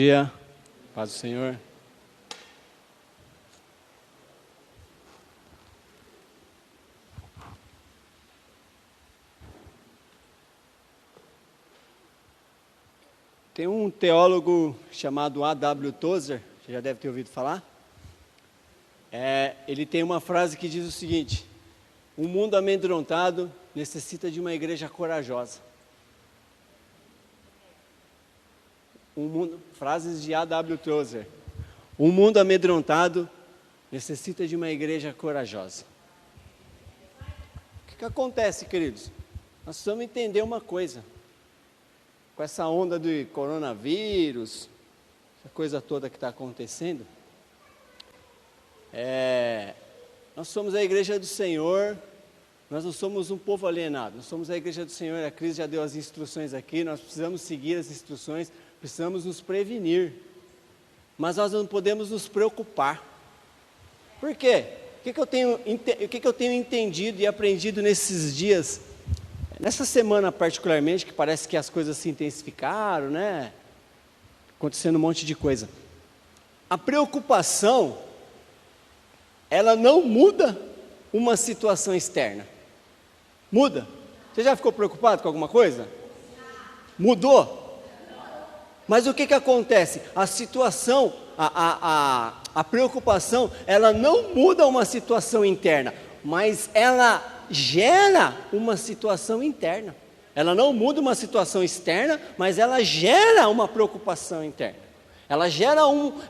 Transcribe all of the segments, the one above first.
dia, paz do Senhor. Tem um teólogo chamado A.W. Tozer, você já deve ter ouvido falar. Ele tem uma frase que diz o seguinte: um mundo amedrontado necessita de uma igreja corajosa. Frases de A.W. Tozer. Um mundo amedrontado necessita de uma igreja corajosa. O que acontece, queridos? Nós precisamos entender uma coisa. Com essa onda do coronavírus, essa coisa toda que está acontecendo, nós somos a igreja do Senhor, nós não somos um povo alienado, nós somos a igreja do Senhor. A Cris já deu as instruções aqui, nós precisamos seguir as instruções, precisamos nos prevenir, mas nós não podemos nos preocupar. Por quê? O que eu tenho entendido e aprendido nesses dias, nessa semana particularmente, que parece que as coisas se intensificaram, né? Acontecendo um monte de coisa. A preocupação, ela não muda uma situação externa. Muda. Você já ficou preocupado com alguma coisa? Mudou? Mas o que acontece? A situação, a preocupação, ela não muda uma situação interna, mas ela gera uma situação interna. Ela não muda uma situação externa, mas ela gera uma preocupação interna. Ela gera uma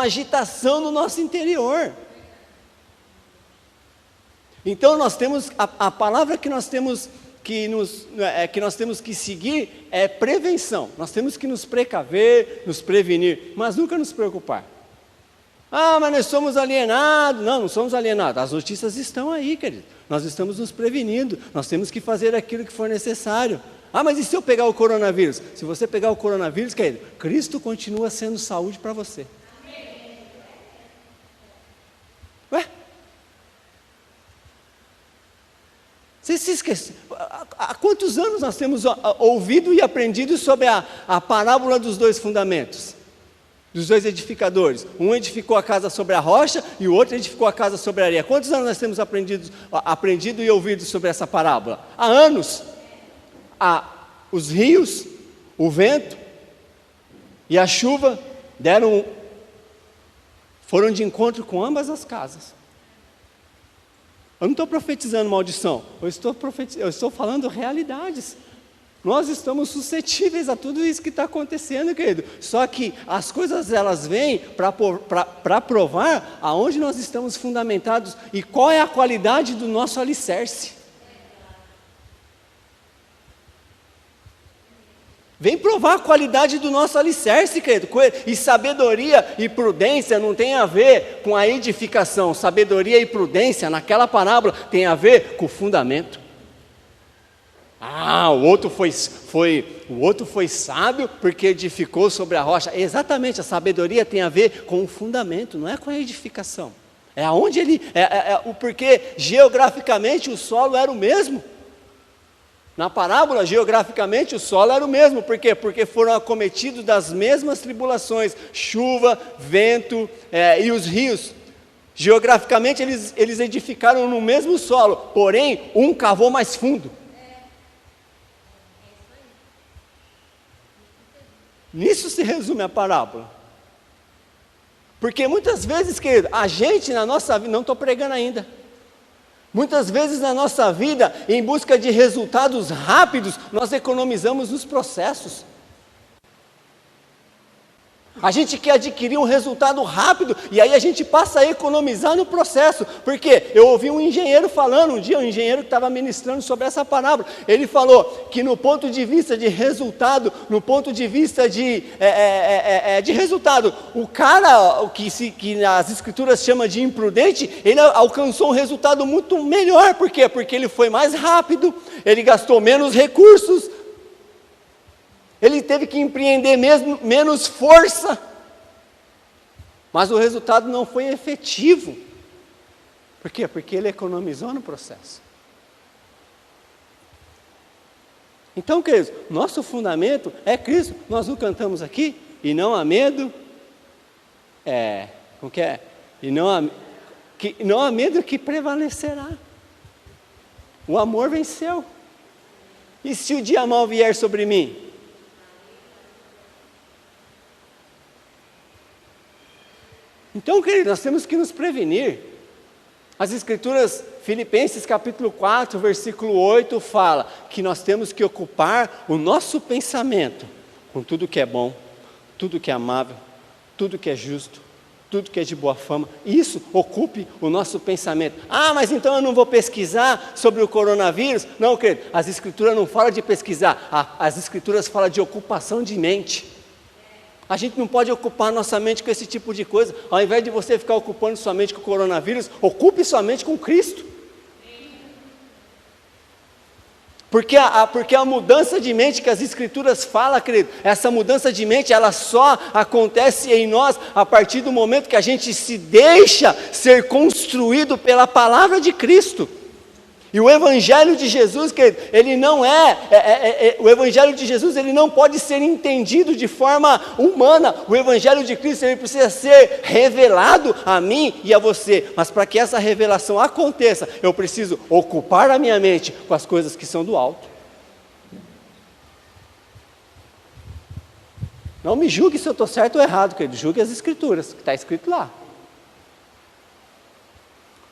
agitação no nosso interior. Então nós temos, a palavra que nós temos que seguir é prevenção. Nós temos que nos precaver, nos prevenir, mas nunca nos preocupar. Ah, mas nós somos alienados. Não, não somos alienados. As notícias estão aí, querido. Nós estamos nos prevenindo. Nós temos que fazer aquilo que for necessário. Ah, mas e se eu pegar o coronavírus? Se você pegar o coronavírus, querido, Cristo continua sendo saúde para você. Ué? Você se esquece? Há quantos anos nós temos ouvido e aprendido sobre a parábola dos dois fundamentos? Dos dois edificadores. Um edificou a casa sobre a rocha e o outro edificou a casa sobre a areia. Quantos anos nós temos aprendido e ouvido sobre essa parábola? Há anos. Os rios, o vento e a chuva foram de encontro com ambas as casas. Eu não estou profetizando maldição, eu estou falando realidades. Nós estamos suscetíveis a tudo isso que está acontecendo, querido. Só que as coisas, elas vêm para provar aonde nós estamos fundamentados e qual é a qualidade do nosso alicerce. Vem provar a qualidade do nosso alicerce, querido. E sabedoria e prudência não tem a ver com a edificação. Sabedoria e prudência, naquela parábola, tem a ver com o fundamento. O outro foi sábio porque edificou sobre a rocha. Exatamente, a sabedoria tem a ver com o fundamento, não é com a edificação. É aonde porque geograficamente o solo era o mesmo. Na parábola, geograficamente o solo era o mesmo. Por quê? Porque foram acometidos das mesmas tribulações, chuva, vento e os rios. Geograficamente eles edificaram no mesmo solo, porém um cavou mais fundo. Nisso se resume a parábola. Porque muitas vezes, querido, a gente na nossa vida, não estou pregando ainda, muitas vezes na nossa vida, em busca de resultados rápidos, nós economizamos nos processos. A gente quer adquirir um resultado rápido, e aí a gente passa a economizar no processo. Por quê? Eu ouvi um engenheiro falando, um dia um engenheiro que estava ministrando sobre essa parábola, ele falou que no ponto de vista de resultado, no ponto de vista de resultado, o cara, que as escrituras chamam de imprudente, ele alcançou um resultado muito melhor. Por quê? Porque ele foi mais rápido, ele gastou menos recursos, ele teve que empreender menos força, mas o resultado não foi efetivo. Por quê? Porque ele economizou no processo. Então, queridos, nosso fundamento é Cristo. Nós o cantamos aqui, e não há medo, como que é? E não há medo que prevalecerá. O amor venceu. E se o dia mal vier sobre mim? Então, queridos, nós temos que nos prevenir. As Escrituras, Filipenses capítulo 4, versículo 8, fala que nós temos que ocupar o nosso pensamento com tudo que é bom, tudo que é amável, tudo que é justo, tudo que é de boa fama. Isso ocupe o nosso pensamento. Ah, mas então eu não vou pesquisar sobre o coronavírus? Não, querido, as Escrituras não falam de pesquisar, as Escrituras falam de ocupação de mente. A gente não pode ocupar nossa mente com esse tipo de coisa. Ao invés de você ficar ocupando sua mente com o coronavírus, ocupe sua mente com Cristo. Porque a mudança de mente que as Escrituras falam, querido, essa mudança de mente, ela só acontece em nós a partir do momento que a gente se deixa ser construído pela palavra de Cristo. E o Evangelho de Jesus, querido, ele não o Evangelho de Jesus, ele não pode ser entendido de forma humana. O Evangelho de Cristo, ele precisa ser revelado a mim e a você. Mas para que essa revelação aconteça, eu preciso ocupar a minha mente com as coisas que são do alto. Não me julgue se eu estou certo ou errado, querido, julgue as Escrituras, que está escrito lá.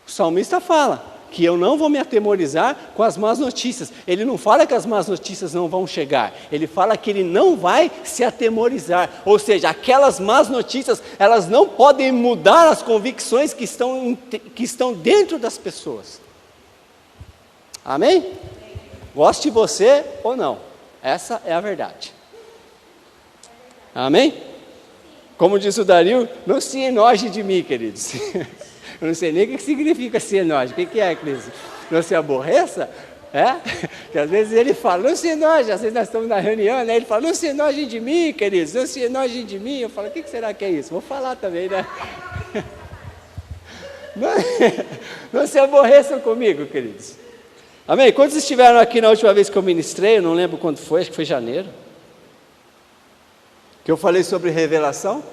O salmista fala que eu não vou me atemorizar com as más notícias. Ele não fala que as más notícias não vão chegar, ele fala que ele não vai se atemorizar, ou seja, aquelas más notícias, elas não podem mudar as convicções que estão dentro das pessoas. Amém? Goste você ou não, essa é a verdade. Amém? Como disse o Dario, não se enoje de mim, queridos. Eu não sei nem o que significa se enoje. O que é, Cris? Não se aborreça? Que às vezes ele fala, não se enoje. Às vezes nós estamos na reunião, né? Ele fala, não se enojem de mim, queridos. Não se enojem de mim. Eu falo, o que será que é isso? Vou falar também, né? Não se aborreçam comigo, queridos. Amém? Quantos estiveram aqui na última vez que eu ministrei? Eu não lembro quando foi, acho que foi janeiro. Que eu falei sobre revelação.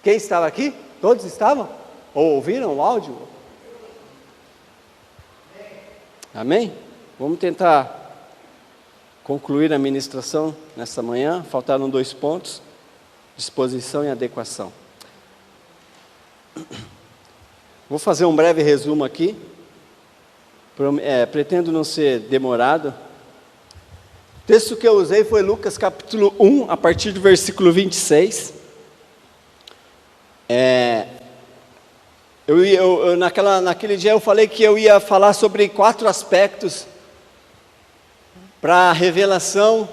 Quem estava aqui? Todos estavam? Ou ouviram o áudio? Amém? Vamos tentar concluir a ministração nessa manhã. Faltaram 2 pontos: disposição e adequação. Vou fazer um breve resumo aqui. Pretendo não ser demorado. O texto que eu usei foi Lucas capítulo 1, a partir do versículo 26. Naquele dia eu falei que eu ia falar sobre 4 aspectos para a revelação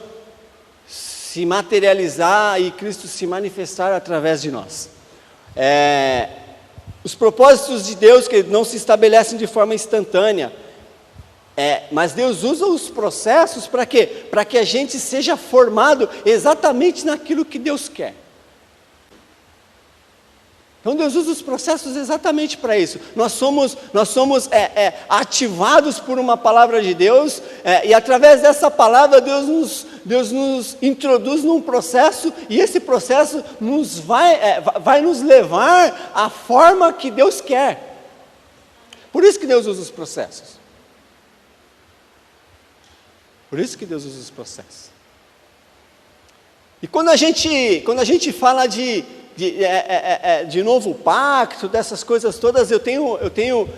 se materializar e Cristo se manifestar através de nós. Os propósitos de Deus, que não se estabelecem de forma instantânea, mas Deus usa os processos para quê? Para que a gente seja formado exatamente naquilo que Deus quer. Então Deus usa os processos exatamente para isso. Nós somos ativados por uma palavra de Deus, e através dessa palavra Deus nos introduz num processo, e esse processo vai nos levar à forma que Deus quer. Por isso que Deus usa os processos. Por isso que Deus usa os processos. E quando a gente fala de novo pacto, dessas coisas todas, eu tenho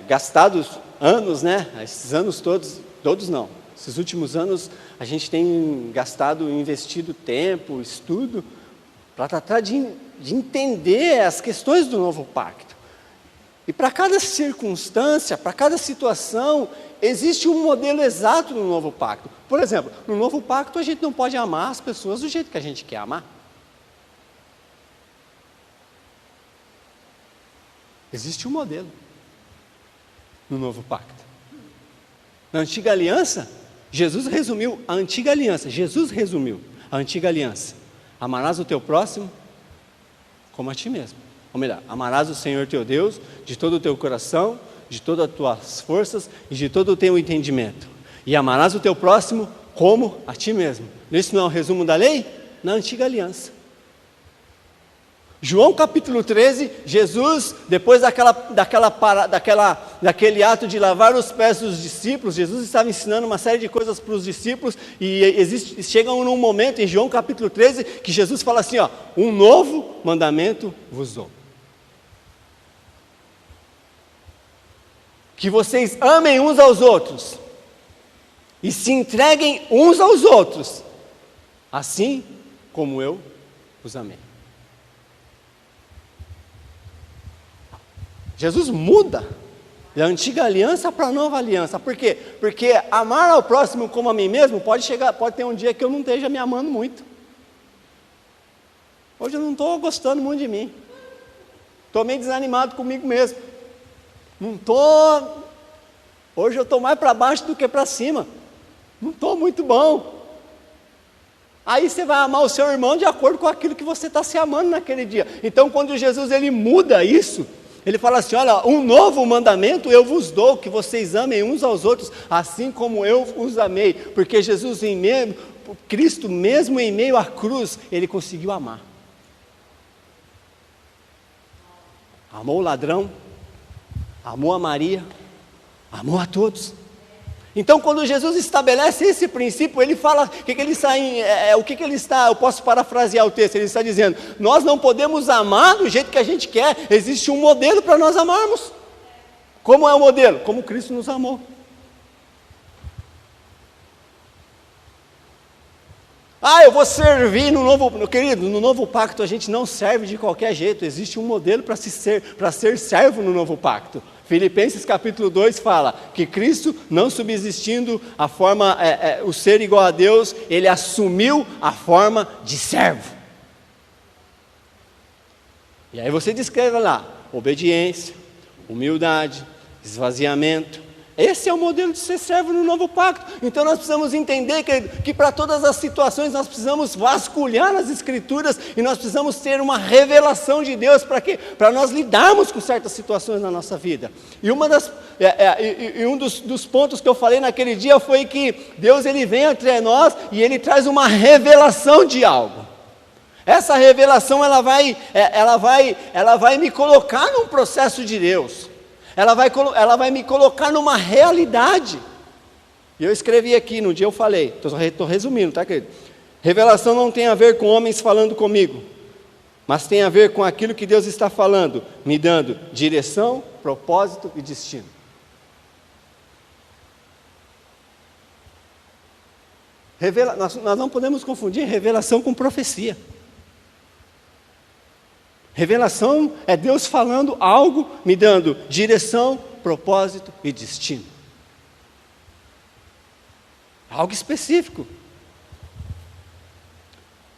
gastado anos, né? Esses anos todos não. Esses últimos anos a gente tem gastado, investido tempo, estudo, para tratar de entender as questões do novo pacto. E para cada circunstância, para cada situação, existe um modelo exato no novo pacto. Por exemplo, no novo pacto a gente não pode amar as pessoas do jeito que a gente quer amar. Existe um modelo no novo pacto. Na antiga aliança, Jesus resumiu a antiga aliança. Amarás o teu próximo como a ti mesmo. Ou melhor, amarás o Senhor teu Deus de todo o teu coração, de todas as tuas forças e de todo o teu entendimento. E amarás o teu próximo como a ti mesmo. Isso não é um resumo da lei? Na antiga aliança. João capítulo 13, Jesus, depois daquele ato de lavar os pés dos discípulos, Jesus estava ensinando uma série de coisas para os discípulos, e chega num momento em João capítulo 13, que Jesus fala assim, ó, um novo mandamento vos dou. Que vocês amem uns aos outros, e se entreguem uns aos outros, assim como eu os amei. Jesus muda da antiga aliança para a nova aliança. Por quê? Porque amar ao próximo como a mim mesmo, pode ter um dia que eu não esteja me amando muito. Hoje eu não estou gostando muito de mim. Estou meio desanimado comigo mesmo. Hoje eu estou mais para baixo do que para cima. Não estou muito bom. Aí você vai amar o seu irmão de acordo com aquilo que você está se amando naquele dia. Então quando Jesus ele muda isso, ele fala assim, olha, um novo mandamento eu vos dou, que vocês amem uns aos outros, assim como eu os amei. Porque Jesus Cristo mesmo em meio à cruz, ele conseguiu amar. Amou o ladrão, amou a Maria, amou a todos. Então quando Jesus estabelece esse princípio, ele fala, eu posso parafrasear o texto, ele está dizendo, nós não podemos amar do jeito que a gente quer, existe um modelo para nós amarmos. Como é o modelo? Como Cristo nos amou. Eu vou servir no novo pacto a gente não serve de qualquer jeito, existe um modelo para ser servo no novo pacto. Filipenses capítulo 2 fala que Cristo, não subsistindo a forma, o ser igual a Deus, ele assumiu a forma de servo. E aí você descreve lá, obediência, humildade, esvaziamento. Esse é o modelo de ser servo no novo pacto. Então nós precisamos entender que para todas as situações nós precisamos vasculhar nas Escrituras e nós precisamos ter uma revelação de Deus para nós lidarmos com certas situações na nossa vida. E um dos pontos que eu falei naquele dia foi que Deus ele vem entre nós e ele traz uma revelação de algo. Essa revelação ela vai me colocar num processo de Deus. Ela vai me colocar numa realidade. E eu escrevi aqui, no dia eu falei, estou resumindo, tá querido? Revelação não tem a ver com homens falando comigo, mas tem a ver com aquilo que Deus está falando, me dando direção, propósito e destino. Nós não podemos confundir revelação com profecia. Revelação é Deus falando algo, me dando direção, propósito e destino. Algo específico.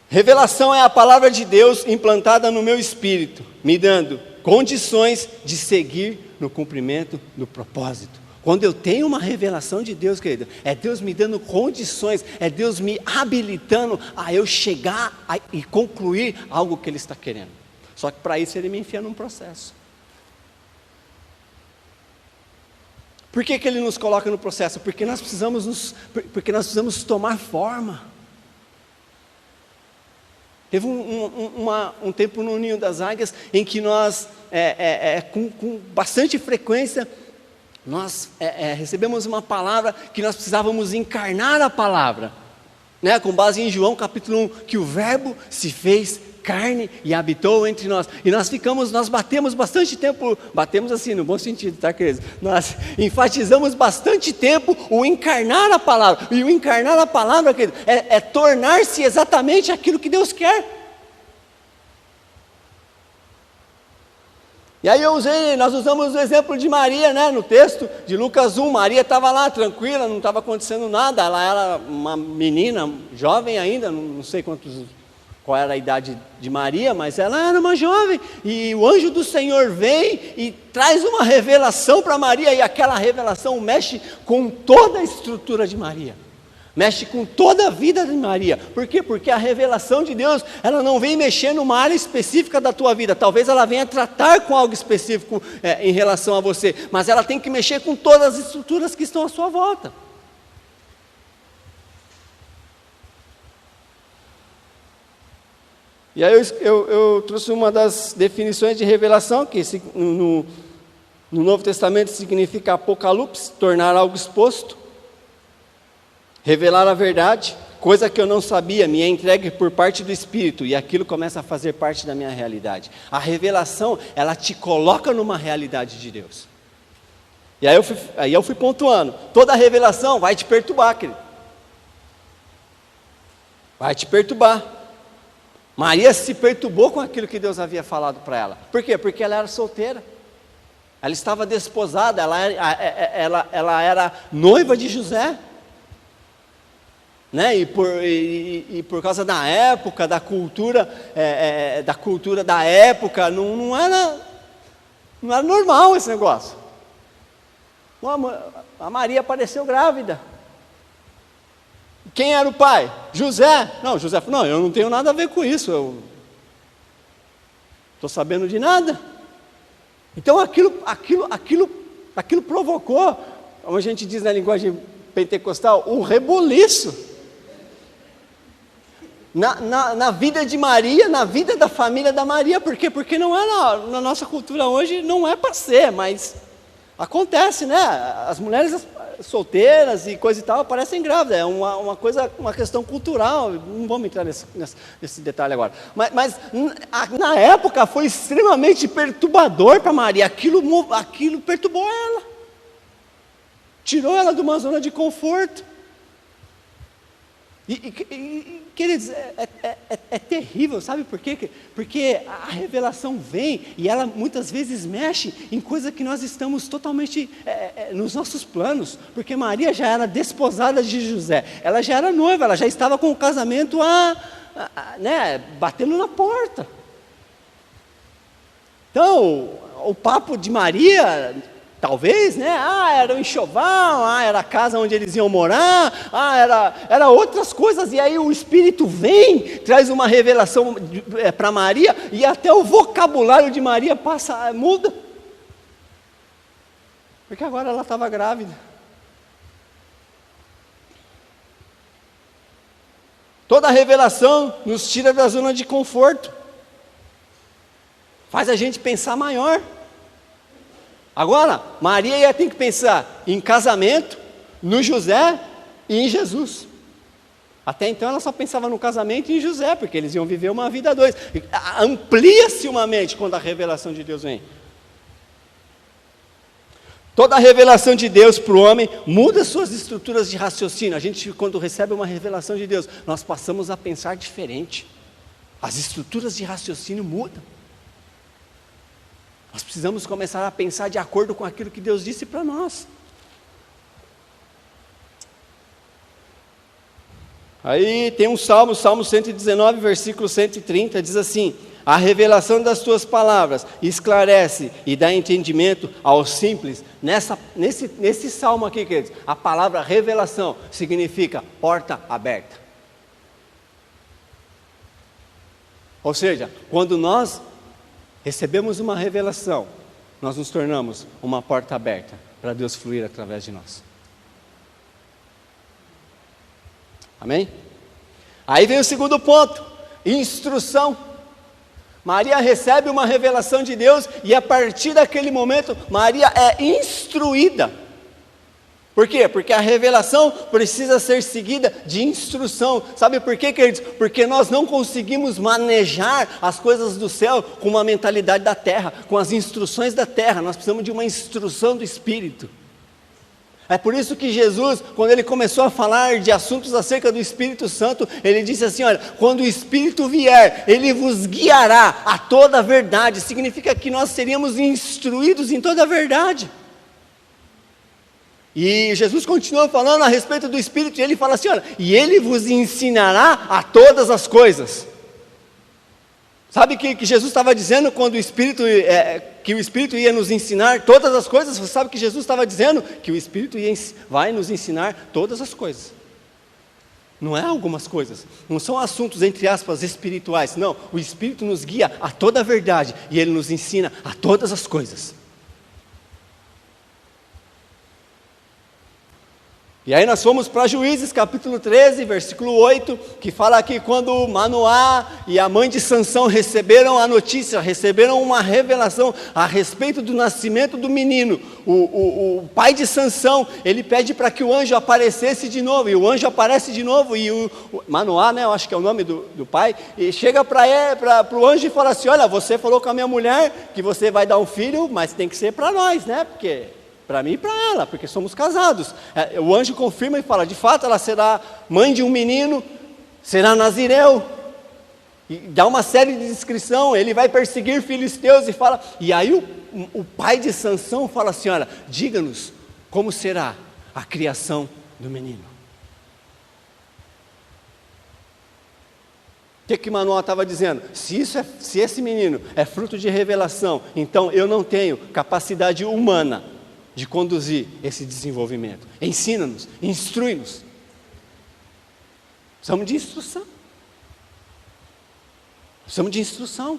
Revelação é a palavra de Deus implantada no meu espírito, me dando condições de seguir no cumprimento do propósito. Quando eu tenho uma revelação de Deus, querido, é Deus me dando condições, é Deus me habilitando a eu chegar e concluir algo que Ele está querendo. Só que para isso Ele me enfia num processo. Por que Ele nos coloca no processo? Porque nós precisamos tomar forma. Teve um tempo no Ninho das Águias em que nós, com bastante frequência, nós recebemos uma palavra que nós precisávamos encarnar a palavra, né? Com base em João capítulo 1, que o verbo se fez carne e habitou entre nós, e nós batemos bastante tempo, batemos assim, no bom sentido, tá queridos? Nós enfatizamos bastante tempo o encarnar a palavra, e o encarnar a palavra, querido, é tornar-se exatamente aquilo que Deus quer. E aí nós usamos o exemplo de Maria, né, no texto de Lucas 1, Maria estava lá tranquila, não estava acontecendo nada, ela era uma menina, jovem ainda, não sei qual era a idade de Maria, mas ela era uma jovem, e o anjo do Senhor vem e traz uma revelação para Maria, e aquela revelação mexe com toda a estrutura de Maria, mexe com toda a vida de Maria. Por quê? Porque a revelação de Deus, ela não vem mexer numa área específica da tua vida, talvez ela venha tratar com algo específico em relação a você, mas ela tem que mexer com todas as estruturas que estão à sua volta. E aí eu trouxe uma das definições de revelação, que no Novo Testamento significa apocalipse, tornar algo exposto, revelar a verdade, coisa que eu não sabia, me é entregue por parte do Espírito, e aquilo começa a fazer parte da minha realidade. A revelação, ela te coloca numa realidade de Deus. E aí eu fui pontuando, toda revelação vai te perturbar, querido. Vai te perturbar. Maria se perturbou com aquilo que Deus havia falado para ela. Por quê? Porque ela era solteira. Ela estava desposada, ela era noiva de José. Né? E por causa da época, da cultura da época, não era normal esse negócio. A Maria apareceu grávida. Quem era o pai? José. Não, José falou, não, eu não tenho nada a ver com isso, eu estou sabendo de nada. Então aquilo provocou, como a gente diz na linguagem pentecostal, um rebuliço. Na vida de Maria, na vida da família da Maria. Por quê? Porque não é na nossa cultura hoje, não é para ser, mas acontece, né? As mulheres solteiras e coisa e tal aparecem grávidas, é uma questão cultural, não vamos entrar nesse detalhe agora, mas na época foi extremamente perturbador para Maria, aquilo perturbou ela, tirou ela de uma zona de conforto, e queridos, é terrível, sabe por quê? Porque a revelação vem e ela muitas vezes mexe em coisas que nós estamos totalmente nos nossos planos, porque Maria já era desposada de José, ela já era noiva, ela já estava com o casamento batendo na porta. Então, o papo de Maria, talvez, né? Era o enxoval, era a casa onde eles iam morar, era outras coisas, e aí o Espírito vem, traz uma revelação para Maria, e até o vocabulário de Maria muda, porque agora ela estava grávida. Toda revelação nos tira da zona de conforto, faz a gente pensar maior. Agora, Maria tem que pensar em casamento, no José e em Jesus. Até então ela só pensava no casamento e em José, porque eles iam viver uma vida a dois. Amplia-se uma mente quando a revelação de Deus vem. Toda a revelação de Deus para o homem muda suas estruturas de raciocínio. A gente, quando recebe uma revelação de Deus, nós passamos a pensar diferente. As estruturas de raciocínio mudam. Nós precisamos começar a pensar de acordo com aquilo que Deus disse para nós. Aí tem um Salmo 119, versículo 130, diz assim: a revelação das tuas palavras esclarece e dá entendimento aos simples. Nesse salmo aqui, queridos, a palavra revelação significa porta aberta. Ou seja, quando nós recebemos uma revelação, nós nos tornamos uma porta aberta para Deus fluir através de nós. Amém? Aí vem o segundo ponto, instrução. Maria recebe uma revelação de Deus e a partir daquele momento, Maria é instruída. Por quê? Porque a revelação precisa ser seguida de instrução. Sabe por quê, queridos? Porque nós não conseguimos manejar as coisas do céu com uma mentalidade da terra, com as instruções da terra. Nós precisamos de uma instrução do Espírito. É por isso que Jesus, quando ele começou a falar de assuntos acerca do Espírito Santo, ele disse assim, olha, quando o Espírito vier, ele vos guiará a toda a verdade. Significa que nós seríamos instruídos em toda a verdade. E Jesus continua falando a respeito do Espírito, e ele fala assim, olha, e ele vos ensinará a todas as coisas. Sabe que Jesus estava dizendo quando que o Espírito ia nos ensinar todas as coisas? Você sabe que Jesus estava dizendo que o Espírito vai nos ensinar todas as coisas. Não é algumas coisas, não são assuntos entre aspas espirituais, não, o Espírito nos guia a toda a verdade, e ele nos ensina a todas as coisas. E aí nós fomos para Juízes capítulo 13, versículo 8, que fala que quando Manoá e a mãe de Sansão receberam a notícia, receberam uma revelação a respeito do nascimento do menino, o pai de Sansão, ele pede para que o anjo aparecesse de novo, e o anjo aparece de novo, e o Manoá, né, eu acho que é o nome do pai, e chega para o anjo e fala assim: olha, você falou com a minha mulher que você vai dar um filho, mas tem que ser para nós, né, porque... para mim e para ela, porque somos casados. O anjo confirma e fala: de fato ela será mãe de um menino, será nazireu, e dá uma série de descrição. Ele vai perseguir filisteus e fala, e aí o pai de Sansão fala assim: olha, diga-nos como será a criação do menino. O que Manoá estava dizendo? Se esse menino é fruto de revelação, então eu não tenho capacidade humana de conduzir esse desenvolvimento. Ensina-nos, instrui-nos. Precisamos de instrução. Precisamos de instrução.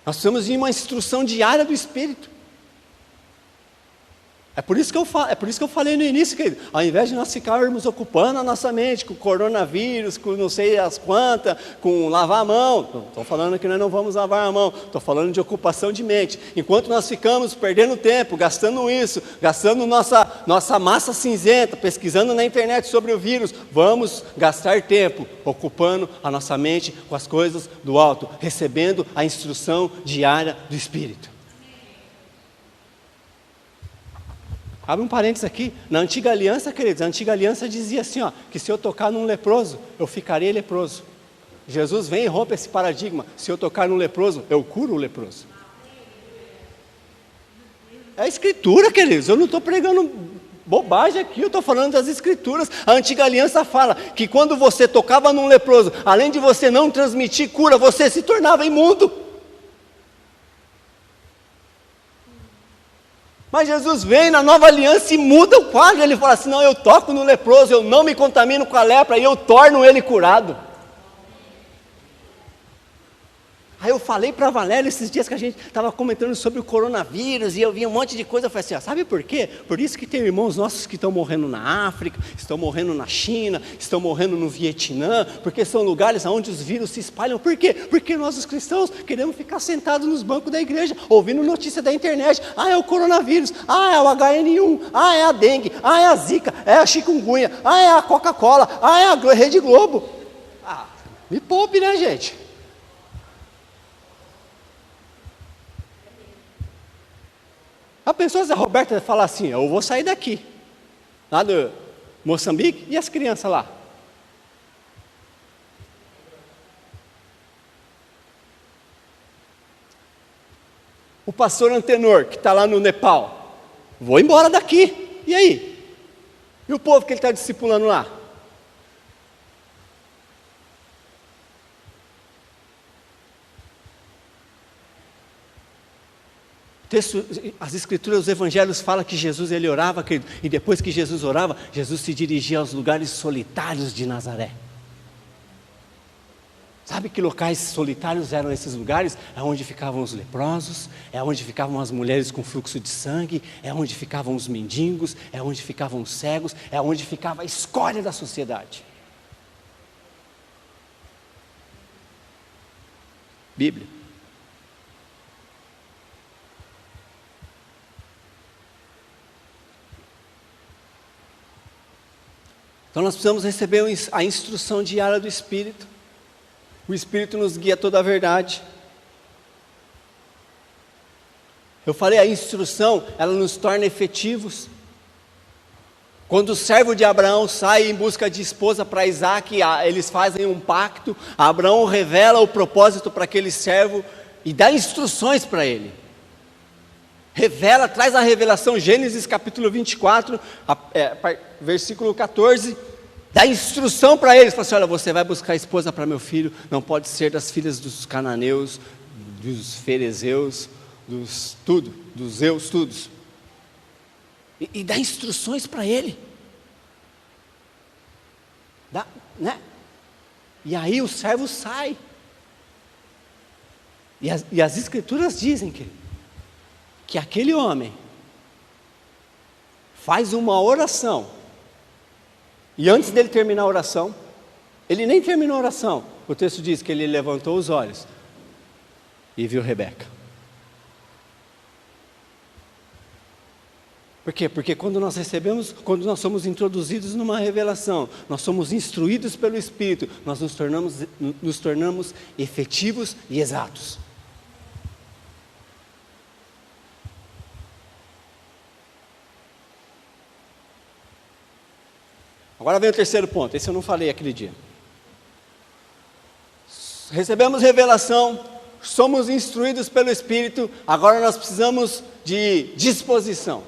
Nós precisamos de uma instrução diária do Espírito. É por isso que eu falei no início, querido, ao invés de nós ficarmos ocupando a nossa mente com coronavírus, com não sei as quantas, com lavar a mão, não estou falando que nós não vamos lavar a mão, estou falando de ocupação de mente. Enquanto nós ficamos perdendo tempo, gastando isso, gastando nossa massa cinzenta, pesquisando na internet sobre o vírus, vamos gastar tempo ocupando a nossa mente com as coisas do alto, recebendo a instrução diária do Espírito. Abre um parênteses aqui, na antiga aliança, queridos, a antiga aliança dizia assim, ó, que se eu tocar num leproso, eu ficarei leproso. Jesus vem e rompe esse paradigma: se eu tocar num leproso, eu curo o leproso. É a Escritura, queridos, eu não estou pregando bobagem aqui, eu estou falando das Escrituras. A antiga aliança fala que quando você tocava num leproso, além de você não transmitir cura, você se tornava imundo. Mas Jesus vem na nova aliança e muda o quadro. Ele fala assim: não, eu toco no leproso, eu não me contamino com a lepra e eu torno ele curado. Aí eu falei para a Valéria esses dias que a gente estava comentando sobre o coronavírus, e eu vi um monte de coisa. Eu falei assim: ó, sabe por quê? Por isso que tem irmãos nossos que estão morrendo na África, estão morrendo na China, estão morrendo no Vietnã, porque são lugares onde os vírus se espalham. Por quê? Porque nós os cristãos queremos ficar sentados nos bancos da igreja, ouvindo notícia da internet. Ah, é o coronavírus, ah, é o HN1, ah, é a dengue, ah, é a zika, é a chikungunya, ah, é a Coca-Cola, ah, é a Rede Globo. Ah, me poupe, né, gente? A pessoa, Zé Roberta, fala assim: eu vou sair daqui, lá do Moçambique, e as crianças lá? O pastor Antenor, que está lá no Nepal, vou embora daqui, e aí? E o povo que ele está discipulando lá? As Escrituras, os Evangelhos falam que Jesus, ele orava, querido, e depois que Jesus orava, Jesus se dirigia aos lugares solitários de Nazaré. Sabe que locais solitários eram esses lugares? É onde ficavam os leprosos, é onde ficavam as mulheres com fluxo de sangue, é onde ficavam os mendigos, é onde ficavam os cegos, é onde ficava a escória da sociedade. Bíblia. Então nós precisamos receber a instrução diária do Espírito. O Espírito nos guia a toda a verdade. Eu falei, a instrução, ela nos torna efetivos. Quando o servo de Abraão sai em busca de esposa para Isaac, eles fazem um pacto. Abraão revela o propósito para aquele servo e dá instruções para ele. Revela, traz a revelação, Gênesis capítulo 24, versículo 14, dá instrução para eles, fala assim: olha, você vai buscar esposa para meu filho, não pode ser das filhas dos cananeus, dos ferezeus, dos eus, todos. E dá instruções para ele. Né? E aí o servo sai. E as Escrituras dizem que aquele homem faz uma oração E antes dele terminar a oração, ele nem terminou a oração, o texto diz que ele levantou os olhos e viu Rebeca. Por quê? Porque quando nós somos introduzidos numa revelação, nós somos instruídos pelo Espírito, nós nos tornamos efetivos e exatos. Agora vem o terceiro ponto, esse eu não falei aquele dia. Recebemos revelação, somos instruídos pelo Espírito, agora nós precisamos de disposição.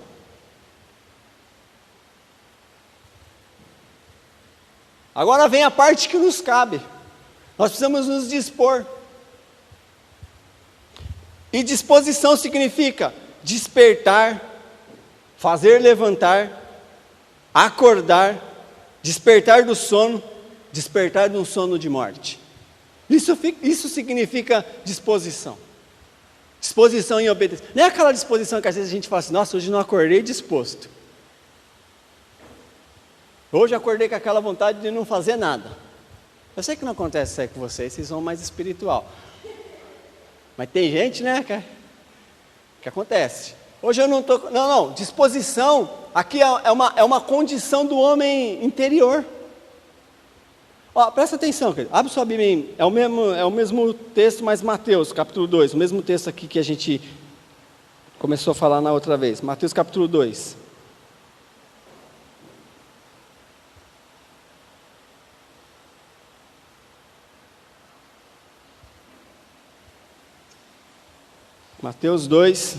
Agora vem a parte que nos cabe, nós precisamos nos dispor. E disposição significa despertar, fazer levantar, acordar, despertar do sono, despertar de um sono de morte. Isso significa disposição. Disposição em obedecer. Não é aquela disposição que às vezes a gente fala assim, nossa, hoje não acordei disposto. Hoje acordei com aquela vontade de não fazer nada. Eu sei que não acontece isso aí com vocês, vocês são mais espiritual. Mas tem gente, né, que acontece. Hoje eu não estou... Não, disposição aqui é uma condição do homem interior. Ó, presta atenção, querido. Abre sua Bíblia, é o mesmo texto, mas Mateus, capítulo 2, o mesmo texto aqui que a gente começou a falar na outra vez. Mateus, capítulo 2. Mateus 2,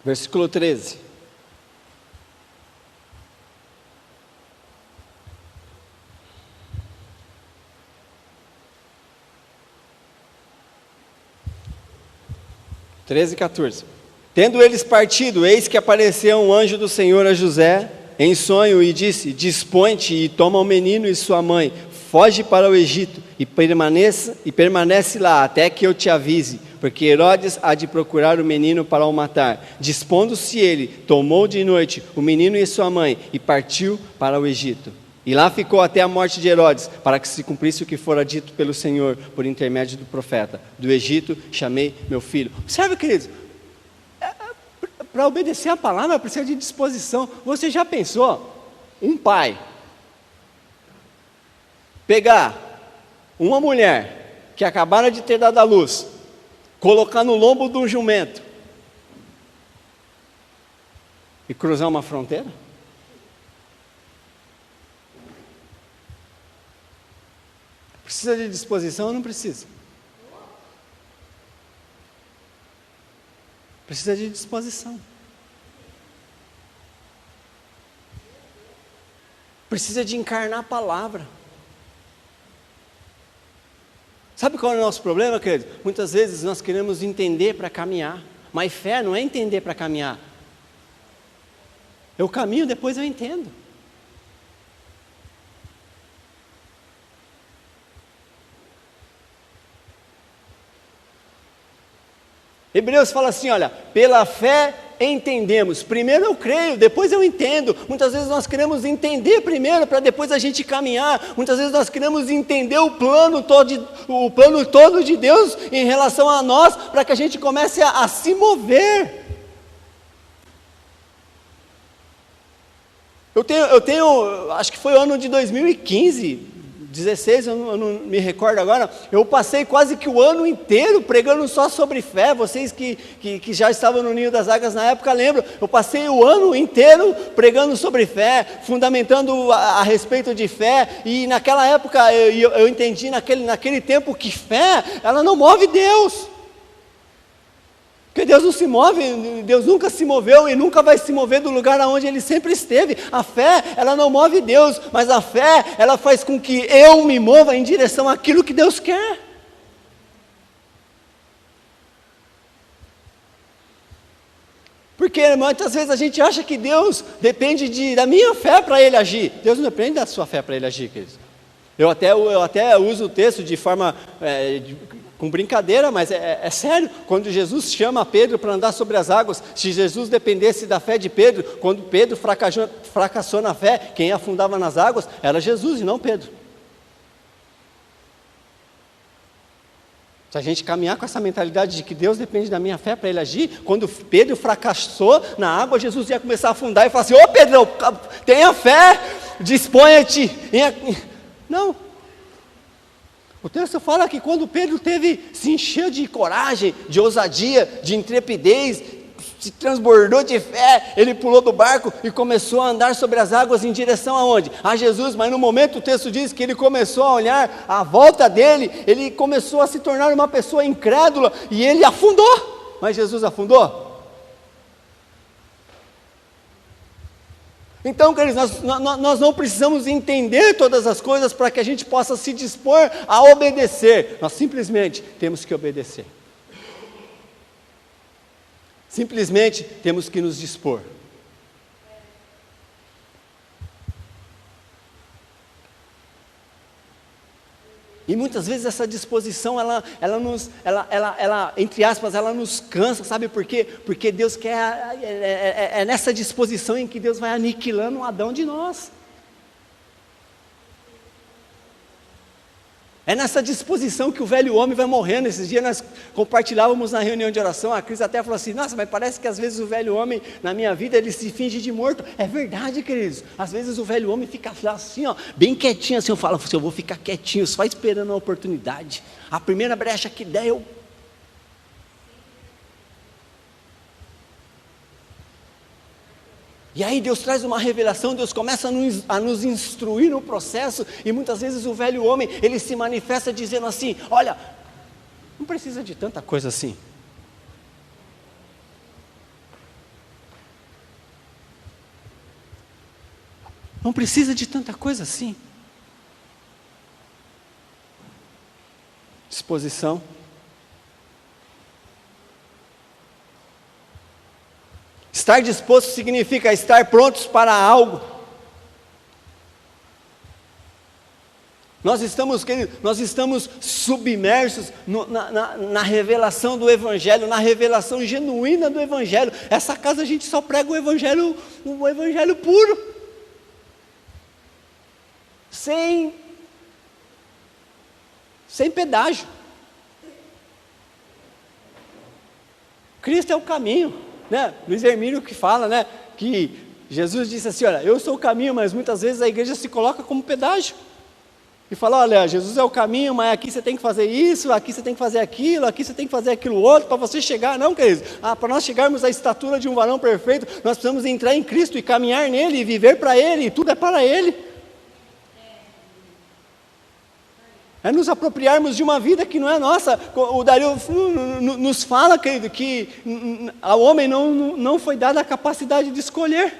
versículo 13. E 14. Tendo eles partido, eis que apareceu um anjo do Senhor a José em sonho e disse: dispõe-te e toma o menino e sua mãe, foge para o Egito e permanece lá até que eu te avise, porque Herodes há de procurar o menino para o matar. Dispondo-se ele, tomou de noite o menino e sua mãe e partiu para o Egito. E lá ficou até a morte de Herodes, para que se cumprisse o que fora dito pelo Senhor por intermédio do profeta: do Egito chamei meu filho. Observe, queridos, para obedecer a palavra precisa de disposição. Você já pensou? Um pai pegar uma mulher que acabara de ter dado à luz, colocar no lombo de um jumento e cruzar uma fronteira? Precisa de disposição ou não precisa? Precisa de disposição. Precisa de encarnar a palavra. Sabe qual é o nosso problema, querido? Muitas vezes nós queremos entender para caminhar, mas fé não é entender para caminhar. Eu caminho, depois eu entendo. Hebreus fala assim, olha, pela fé entendemos. Primeiro eu creio, depois eu entendo. Muitas vezes nós queremos entender primeiro, para depois a gente caminhar. Muitas vezes nós queremos entender o plano todo de Deus em relação a nós, para que a gente comece a se mover. Eu tenho, acho que foi o ano de 2015, 16, eu não me recordo agora, eu passei quase que o ano inteiro pregando só sobre fé. Vocês que já estavam no Ninho das Águias na época lembram, eu passei o ano inteiro pregando sobre fé, fundamentando a respeito de fé, e naquela época eu entendi naquele tempo que fé, ela não move Deus. Porque Deus não se move, Deus nunca se moveu e nunca vai se mover do lugar onde Ele sempre esteve. A fé, ela não move Deus, mas a fé, ela faz com que eu me mova em direção àquilo que Deus quer. Porque muitas vezes a gente acha que Deus depende da minha fé para Ele agir. Deus não depende da sua fé para Ele agir, queridos. Eu até uso o texto de forma, com brincadeira, mas é sério. Quando Jesus chama Pedro para andar sobre as águas, se Jesus dependesse da fé de Pedro, quando Pedro fracassou na fé, quem afundava nas águas era Jesus e não Pedro. Se a gente caminhar com essa mentalidade de que Deus depende da minha fé para Ele agir, quando Pedro fracassou na água, Jesus ia começar a afundar e falar assim: ô Pedro, tenha fé, disponha-te. Não. O texto fala que quando Pedro se encheu de coragem, de ousadia, de intrepidez, se transbordou de fé, ele pulou do barco e começou a andar sobre as águas em direção aonde? A Jesus. Mas no momento o texto diz que ele começou a olhar à volta dele, ele começou a se tornar uma pessoa incrédula e ele afundou. Mas Jesus afundou? Então, queridos, nós não precisamos entender todas as coisas para que a gente possa se dispor a obedecer. Nós simplesmente temos que obedecer. Simplesmente temos que nos dispor. E muitas vezes essa disposição, ela entre aspas, ela nos cansa, sabe por quê? Porque Deus quer, é nessa disposição em que Deus vai aniquilando um Adão de nós. É nessa disposição que o velho homem vai morrendo. Esses dias nós compartilhávamos na reunião de oração, a Cris até falou assim: nossa, mas parece que às vezes o velho homem, na minha vida, ele se finge de morto. É verdade, queridos, às vezes o velho homem fica assim, ó, bem quietinho assim. Eu falo assim: eu vou ficar quietinho, só esperando a oportunidade, a primeira brecha que der eu... E aí Deus traz uma revelação, Deus começa a nos instruir no processo, e muitas vezes o velho homem, ele se manifesta dizendo assim: olha, não precisa de tanta coisa assim. Não precisa de tanta coisa assim. Disposição. Estar disposto significa estar prontos para algo. Nós estamos submersos na revelação do Evangelho, na revelação genuína do Evangelho. Essa casa a gente só prega o Evangelho puro. Sem pedágio. Cristo é o caminho. Né? Luiz Hermínio que fala, né, que Jesus disse assim: olha, eu sou o caminho, mas muitas vezes a igreja se coloca como pedágio e fala: olha, Jesus é o caminho, mas aqui você tem que fazer isso, aqui você tem que fazer aquilo, aqui você tem que fazer aquilo outro para você chegar. Não, queridos, para nós chegarmos à estatura de um varão perfeito, nós precisamos entrar em Cristo e caminhar nele e viver para Ele, e tudo é para Ele. É nos apropriarmos de uma vida que não é nossa. O Dario nos fala, querido, que ao homem não foi dada a capacidade de escolher.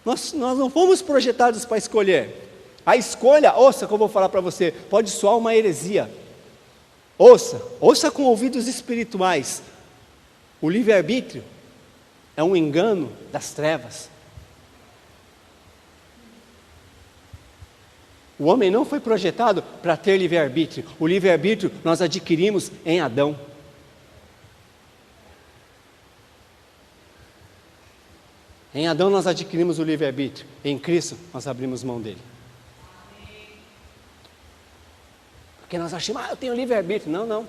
Nós não fomos projetados para escolher. A escolha, ouça que eu vou falar para você, pode soar uma heresia. Ouça com ouvidos espirituais. O livre-arbítrio é um engano das trevas. O homem não foi projetado para ter livre-arbítrio. O livre-arbítrio nós adquirimos em Adão. Em Adão nós adquirimos o livre-arbítrio. Em Cristo nós abrimos mão dele. Porque nós achamos: eu tenho livre-arbítrio. Não.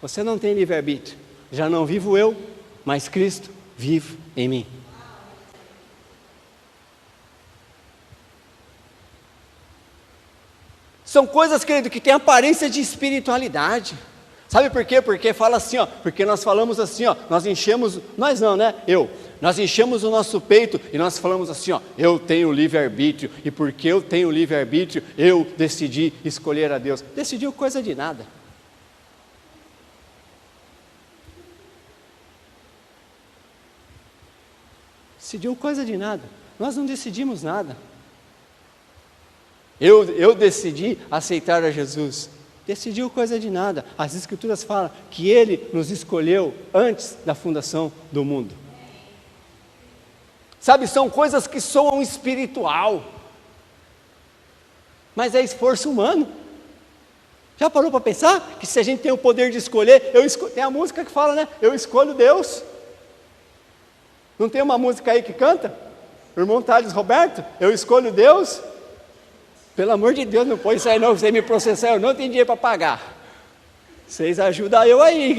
Você não tem livre-arbítrio. Já não vivo eu, mas Cristo vive em mim. São coisas, querido, que têm aparência de espiritualidade. Sabe por quê? Porque fala assim, ó, porque nós falamos assim, ó, nós enchemos o nosso peito e nós falamos assim, ó: eu tenho livre-arbítrio, e porque eu tenho livre-arbítrio, eu decidi escolher a Deus. Decidiu coisa de nada. Decidiu coisa de nada. Nós não decidimos nada. Eu decidi aceitar a Jesus. Decidiu coisa de nada. As Escrituras falam que Ele nos escolheu antes da fundação do mundo. Sabe, são coisas que soam espiritual, mas é esforço humano. Já parou para pensar que se a gente tem o poder de escolher, tem a música que fala, né? Eu escolho Deus. Não tem uma música aí que canta? O irmão Thales Roberto, eu escolho Deus. Pelo amor de Deus, não põe isso aí não, você me processar, eu não tenho dinheiro para pagar. Vocês ajudam eu aí,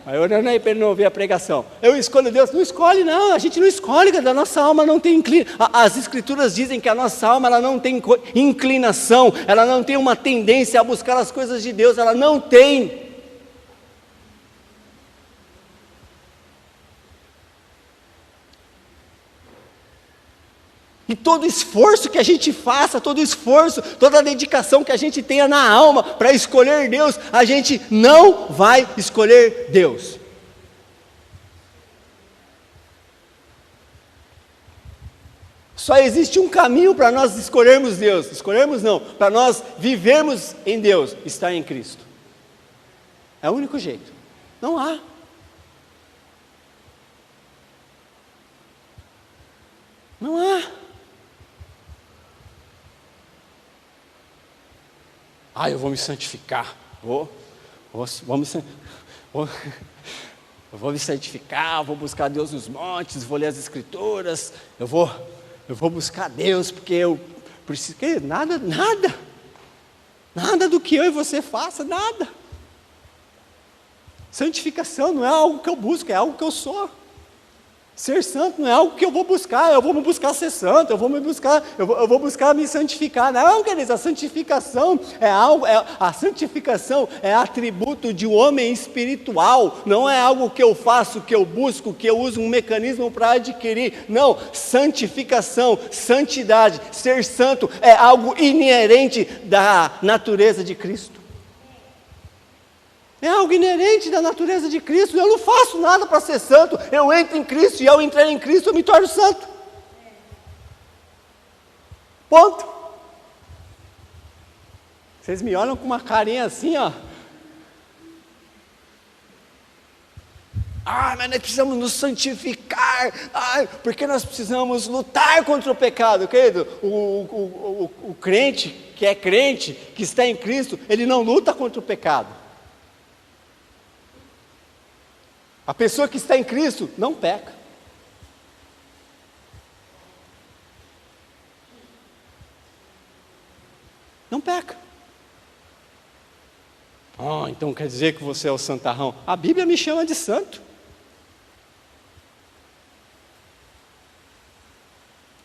aí orando aí para ele não ouvir a pregação. Eu escolho Deus, não escolhe não, a gente não escolhe, a nossa alma não tem inclinação. As escrituras dizem que a nossa alma ela não tem inclinação, ela não tem uma tendência a buscar as coisas de Deus, ela não tem. E todo esforço que a gente faça, todo esforço, toda a dedicação que a gente tenha na alma para escolher Deus, a gente não vai escolher Deus. Só existe um caminho para nós escolhermos Deus. Escolhermos não, para nós vivermos em Deus, estar em Cristo. É o único jeito. Não há. Não há. Eu vou me santificar, vou me santificar, vou buscar Deus nos montes, vou ler as escrituras, eu vou buscar Deus, porque eu preciso, nada do que eu e você faça, nada. Santificação não é algo que eu busco, é algo que eu sou. Ser santo não é algo que eu vou buscar ser santo, eu vou buscar me santificar. Não, queridos, a santificação é atributo de um homem espiritual, não é algo que eu faço, que eu busco, que eu uso um mecanismo para adquirir. Não, santificação, santidade, ser santo é algo inerente da natureza de Cristo. É algo inerente da natureza de Cristo. Eu não faço nada para ser santo. Eu entro em Cristo e ao entrar em Cristo eu me torno santo. Ponto. Vocês me olham com uma carinha assim, ó. Mas nós precisamos nos santificar. Porque nós precisamos lutar contra o pecado. Querido, o crente, que está em Cristo, ele não luta contra o pecado. A pessoa que está em Cristo não peca. Não peca. Então quer dizer que você é o santarrão. A Bíblia me chama de santo.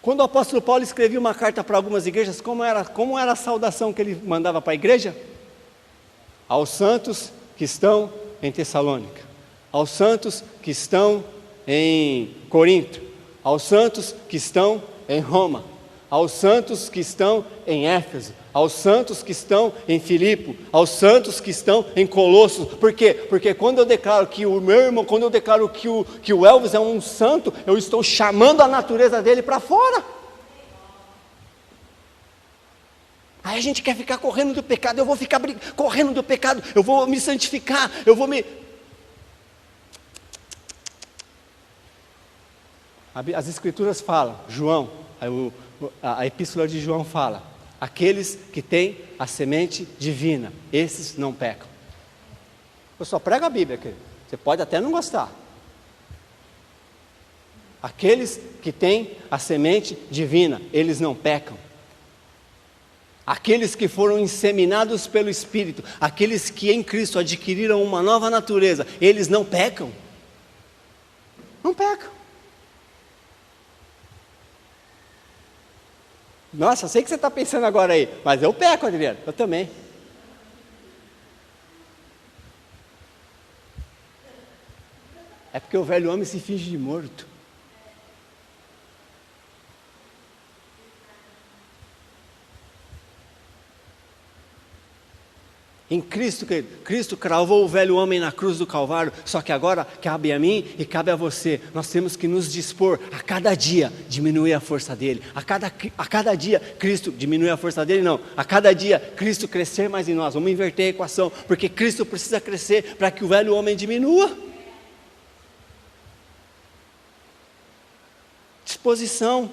Quando o apóstolo Paulo escrevia uma carta para algumas igrejas, como era a saudação que ele mandava para a igreja? Aos santos que estão em Tessalônica. Aos santos que estão em Corinto, aos santos que estão em Roma, aos santos que estão em Éfeso, aos santos que estão em Filipe, aos santos que estão em Colossos. Por quê? Porque quando eu declaro que o meu irmão, quando eu declaro que o Elvis é um santo, eu estou chamando a natureza dele para fora. Aí a gente quer ficar correndo do pecado, eu vou ficar correndo do pecado, eu vou me santificar, As escrituras falam, João, a epístola de João fala, aqueles que têm a semente divina, esses não pecam. Eu só prego a Bíblia, querido. Você pode até não gostar. Aqueles que têm a semente divina, eles não pecam. Aqueles que foram inseminados pelo Espírito, aqueles que em Cristo adquiriram uma nova natureza, eles não pecam. Não pecam. Nossa, eu sei que você está pensando agora aí, mas eu peco, Adriano, eu também. É porque o velho homem se finge de morto. Em Cristo, Cristo cravou o velho homem na cruz do Calvário, só que agora cabe a mim e cabe a você. Nós temos que nos dispor a cada dia diminuir a força dele. A cada dia Cristo diminuir a força dele, não. A cada dia Cristo crescer mais em nós. Vamos inverter a equação, porque Cristo precisa crescer para que o velho homem diminua. disposição.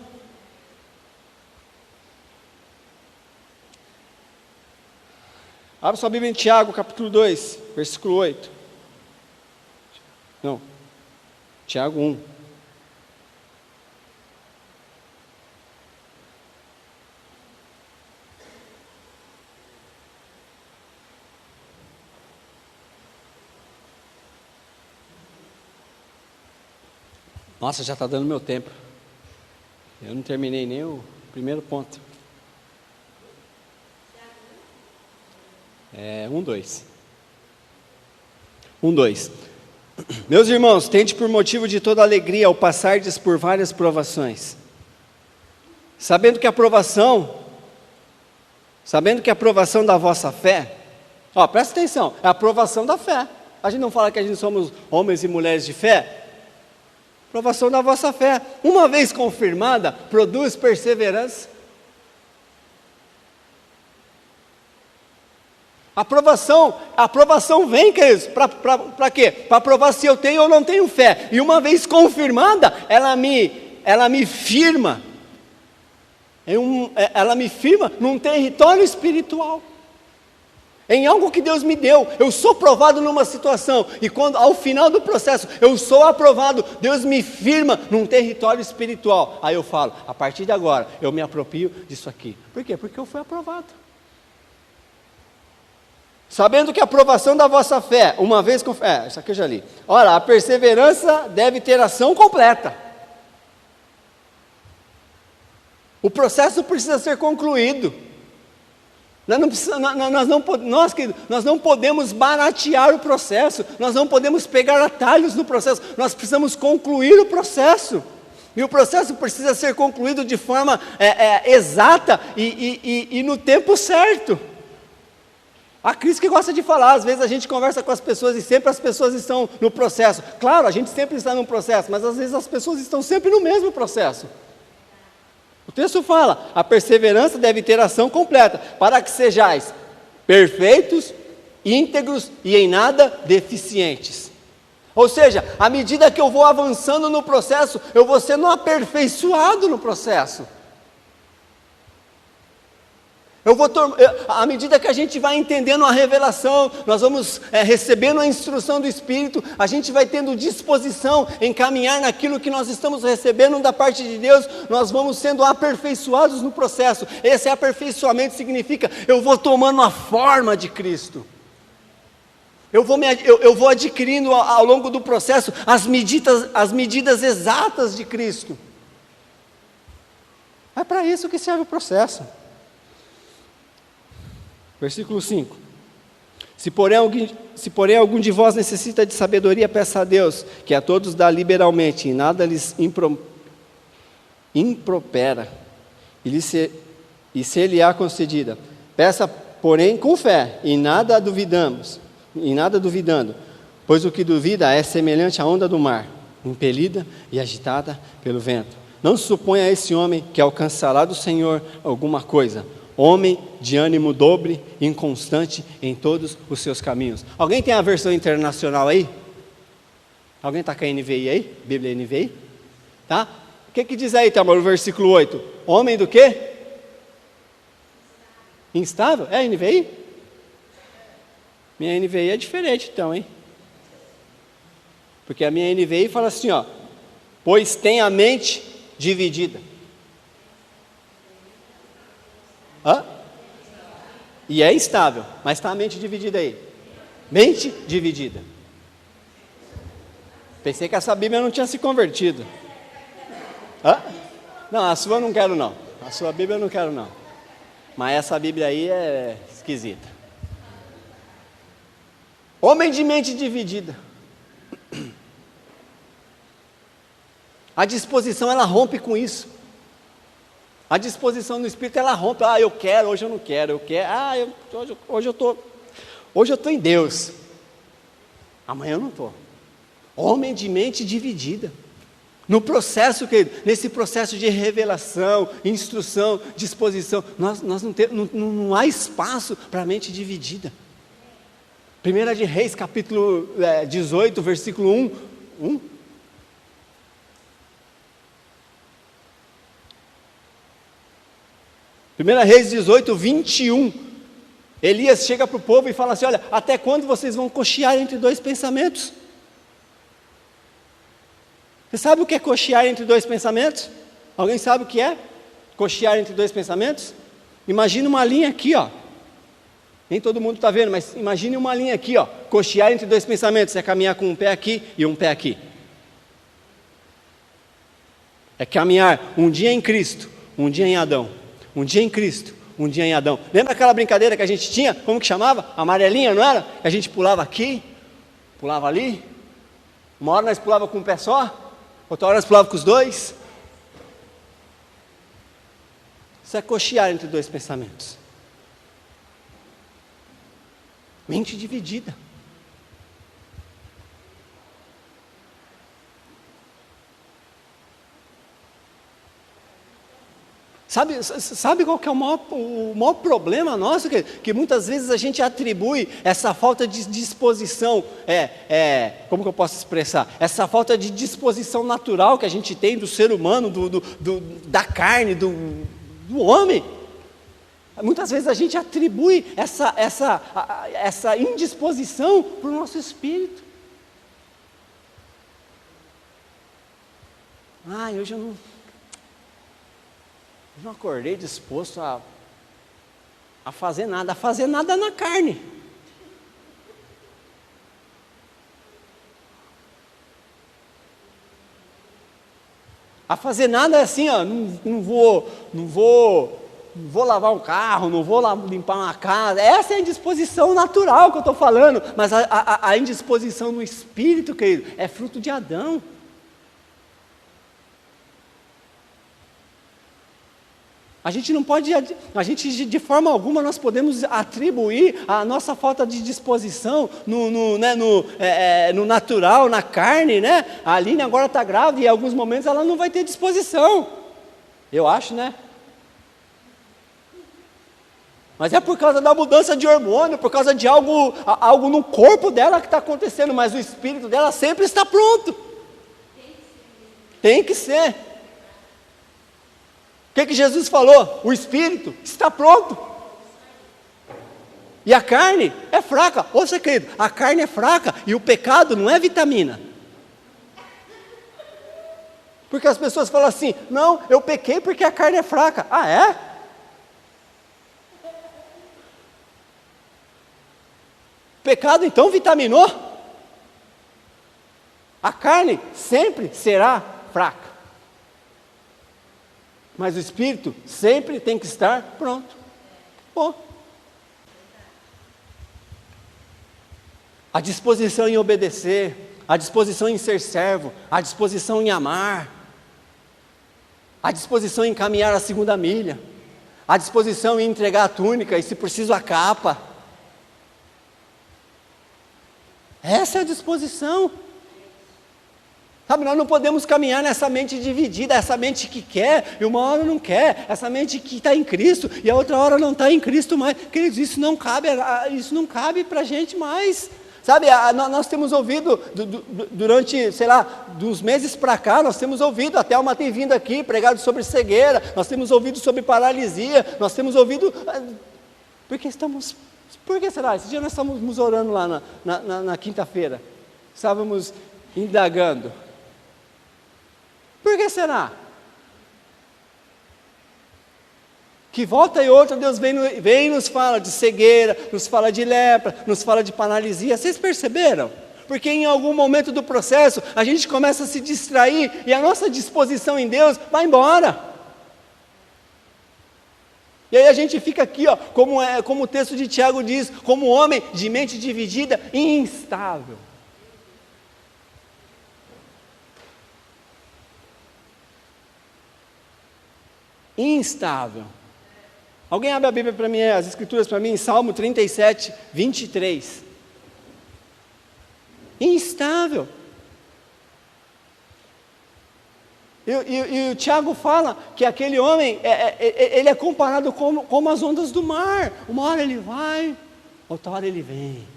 Abra sua Bíblia em Tiago, capítulo 2, versículo 8. Não, Tiago 1. Nossa, já está dando meu tempo. Eu não terminei nem o primeiro ponto. 1:2. 1:2. Meus irmãos, tende por motivo de toda alegria ao passardes por várias provações, sabendo que a aprovação da vossa fé, presta atenção, é a aprovação da fé. A gente não fala que a gente somos homens e mulheres de fé? Aprovação da vossa fé, uma vez confirmada, produz perseverança. A aprovação vem, queridos, para quê? Para provar se eu tenho ou não tenho fé. E uma vez confirmada, ela me firma. Ela me firma num território espiritual. Em algo que Deus me deu. Eu sou provado numa situação. E quando ao final do processo eu sou aprovado, Deus me firma num território espiritual. Aí eu falo, a partir de agora, eu me aproprio disso aqui. Por quê? Porque eu fui aprovado. Sabendo que a aprovação da vossa fé, uma vez com fé, isso aqui eu já li. Ora, a perseverança deve ter ação completa. O processo precisa ser concluído. Nós não podemos baratear o processo, nós não podemos pegar atalhos no processo, nós precisamos concluir o processo. E o processo precisa ser concluído de forma exata e no tempo certo. A Cris que gosta de falar, às vezes a gente conversa com as pessoas e sempre as pessoas estão no processo. Claro, a gente sempre está no processo, mas às vezes as pessoas estão sempre no mesmo processo. O texto fala, a perseverança deve ter ação completa, para que sejais perfeitos, íntegros e em nada deficientes. Ou seja, à medida que eu vou avançando no processo, eu vou sendo aperfeiçoado no processo. À medida que a gente vai entendendo a revelação, nós vamos recebendo a instrução do Espírito, a gente vai tendo disposição em caminhar naquilo que nós estamos recebendo da parte de Deus, nós vamos sendo aperfeiçoados no processo. Esse aperfeiçoamento significa, eu vou tomando a forma de Cristo. Eu vou adquirindo ao longo do processo as medidas exatas de Cristo. É para isso que serve o processo. Versículo 5. Se porém algum de vós necessita de sabedoria, peça a Deus, que a todos dá liberalmente, e nada lhes impropera, e se lhe há concedida. Peça, porém, com fé, e nada duvidando, pois o que duvida é semelhante à onda do mar, impelida e agitada pelo vento. Não se suponha esse homem que alcançará do Senhor alguma coisa. Homem de ânimo dobre, inconstante em todos os seus caminhos. Alguém tem a versão internacional aí? Alguém está com a NVI aí? Bíblia NVI? Tá? O que diz aí, Tamar, o versículo 8? Homem do quê? Instável? É NVI? Minha NVI é diferente então, hein? Porque a minha NVI fala assim, pois tem a mente dividida. E é instável, mas está a mente dividida aí. Mente dividida. Pensei que essa Bíblia não tinha se convertido. Não, a sua eu não quero não. A sua Bíblia eu não quero não. Mas essa Bíblia aí é esquisita. Homem de mente dividida. A disposição, ela rompe com isso. A disposição do Espírito, ela rompe. Eu quero, hoje eu não quero. Eu quero, hoje eu estou em Deus. Amanhã eu não estou. Homem de mente dividida. No processo, querido, nesse processo de revelação, instrução, disposição, não há espaço para a mente dividida. 1 de Reis, capítulo 18, versículo 1. 1 Reis 18, 21. Elias chega para o povo e fala assim: olha, até quando vocês vão cochear entre dois pensamentos? Você sabe o que é cochear entre dois pensamentos? Alguém sabe o que é cochear entre dois pensamentos? Imagina uma linha aqui, ó. Nem todo mundo está vendo, mas imagine uma linha aqui, ó. Cochear entre dois pensamentos é caminhar com um pé aqui e um pé aqui. É caminhar um dia em Cristo, um dia em Adão. Um dia em Cristo, um dia em Adão. Lembra aquela brincadeira que a gente tinha? Como que chamava? Amarelinha, não era? Que a gente pulava aqui, pulava ali. Uma hora nós pulava com um pé só, outra hora nós pulava com os dois. Isso é cochear entre dois pensamentos. Mente dividida. Sabe qual que é o maior problema nosso? Que muitas vezes a gente atribui essa falta de disposição, como que eu posso expressar? Essa falta de disposição natural que a gente tem do ser humano, da carne, do homem. Muitas vezes a gente atribui essa indisposição para o nosso espírito. Hoje eu não acordei disposto a fazer nada na carne. A fazer nada é assim, ó, não vou lavar um carro, não vou limpar uma casa. Essa é a indisposição natural que eu estou falando, mas a indisposição no espírito, querido, é fruto de Adão. A gente não pode, de forma alguma nós podemos atribuir a nossa falta de disposição no natural, na carne, né? A Aline agora está grávida e em alguns momentos ela não vai ter disposição. Eu acho, né? Mas é por causa da mudança de hormônio, por causa de algo no corpo dela que está acontecendo, mas o espírito dela sempre está pronto. Tem que ser. O que Jesus falou? O espírito está pronto. E a carne é fraca. Ouça, querido, a carne é fraca e o pecado não é vitamina. Porque as pessoas falam assim: não, eu pequei porque a carne é fraca. Ah, é? Pecado então vitaminou? A carne sempre será fraca. Mas o espírito sempre tem que estar pronto. Bom. A disposição em obedecer, a disposição em ser servo, a disposição em amar, a disposição em caminhar a segunda milha, a disposição em entregar a túnica e, se preciso, a capa. Essa é a disposição. Sabe, nós não podemos caminhar nessa mente dividida, essa mente que quer e uma hora não quer, essa mente que está em Cristo e a outra hora não está em Cristo mais. Queridos, isso não cabe para a gente mais. Sabe, nós temos ouvido, durante, sei lá, dos meses para cá, nós temos ouvido, a Thelma tem vindo aqui, pregado sobre cegueira, nós temos ouvido sobre paralisia, nós temos ouvido, por que será? Esse dia nós estávamos orando lá na quinta-feira, estávamos indagando. Por que será? Que volta e outra Deus vem e nos fala de cegueira, nos fala de lepra, nos fala de paralisia. Vocês perceberam? Porque em algum momento do processo a gente começa a se distrair e a nossa disposição em Deus vai embora. E aí a gente fica aqui, ó, como o texto de Tiago diz, como homem de mente dividida e instável. Instável. Alguém abre a Bíblia para mim, as Escrituras para mim, em Salmo 37, 23. Instável. E o Tiago fala que aquele homem, ele é comparado como as ondas do mar. Uma hora ele vai, outra hora ele vem.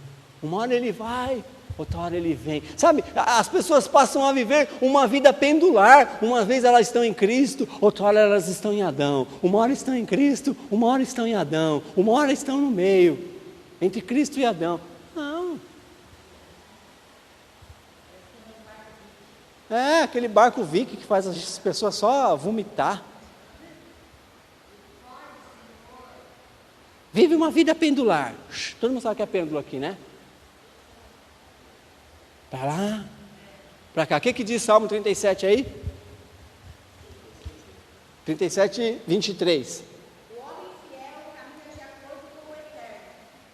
Uma hora ele vai, outra hora ele vem. Sabe, as pessoas passam a viver uma vida pendular. Uma vez elas estão em Cristo, outra hora elas estão em Adão. Uma hora estão em Cristo, uma hora estão em Adão. Uma hora estão no meio, entre Cristo e Adão. Não. É, aquele barco Viking que faz as pessoas só vomitar. Vive uma vida pendular. Todo mundo sabe o que é pêndulo aqui, né? Para lá, para cá. O que diz Salmo 37 aí? 37, 23. O homem fiel caminha de acordo com o Eterno.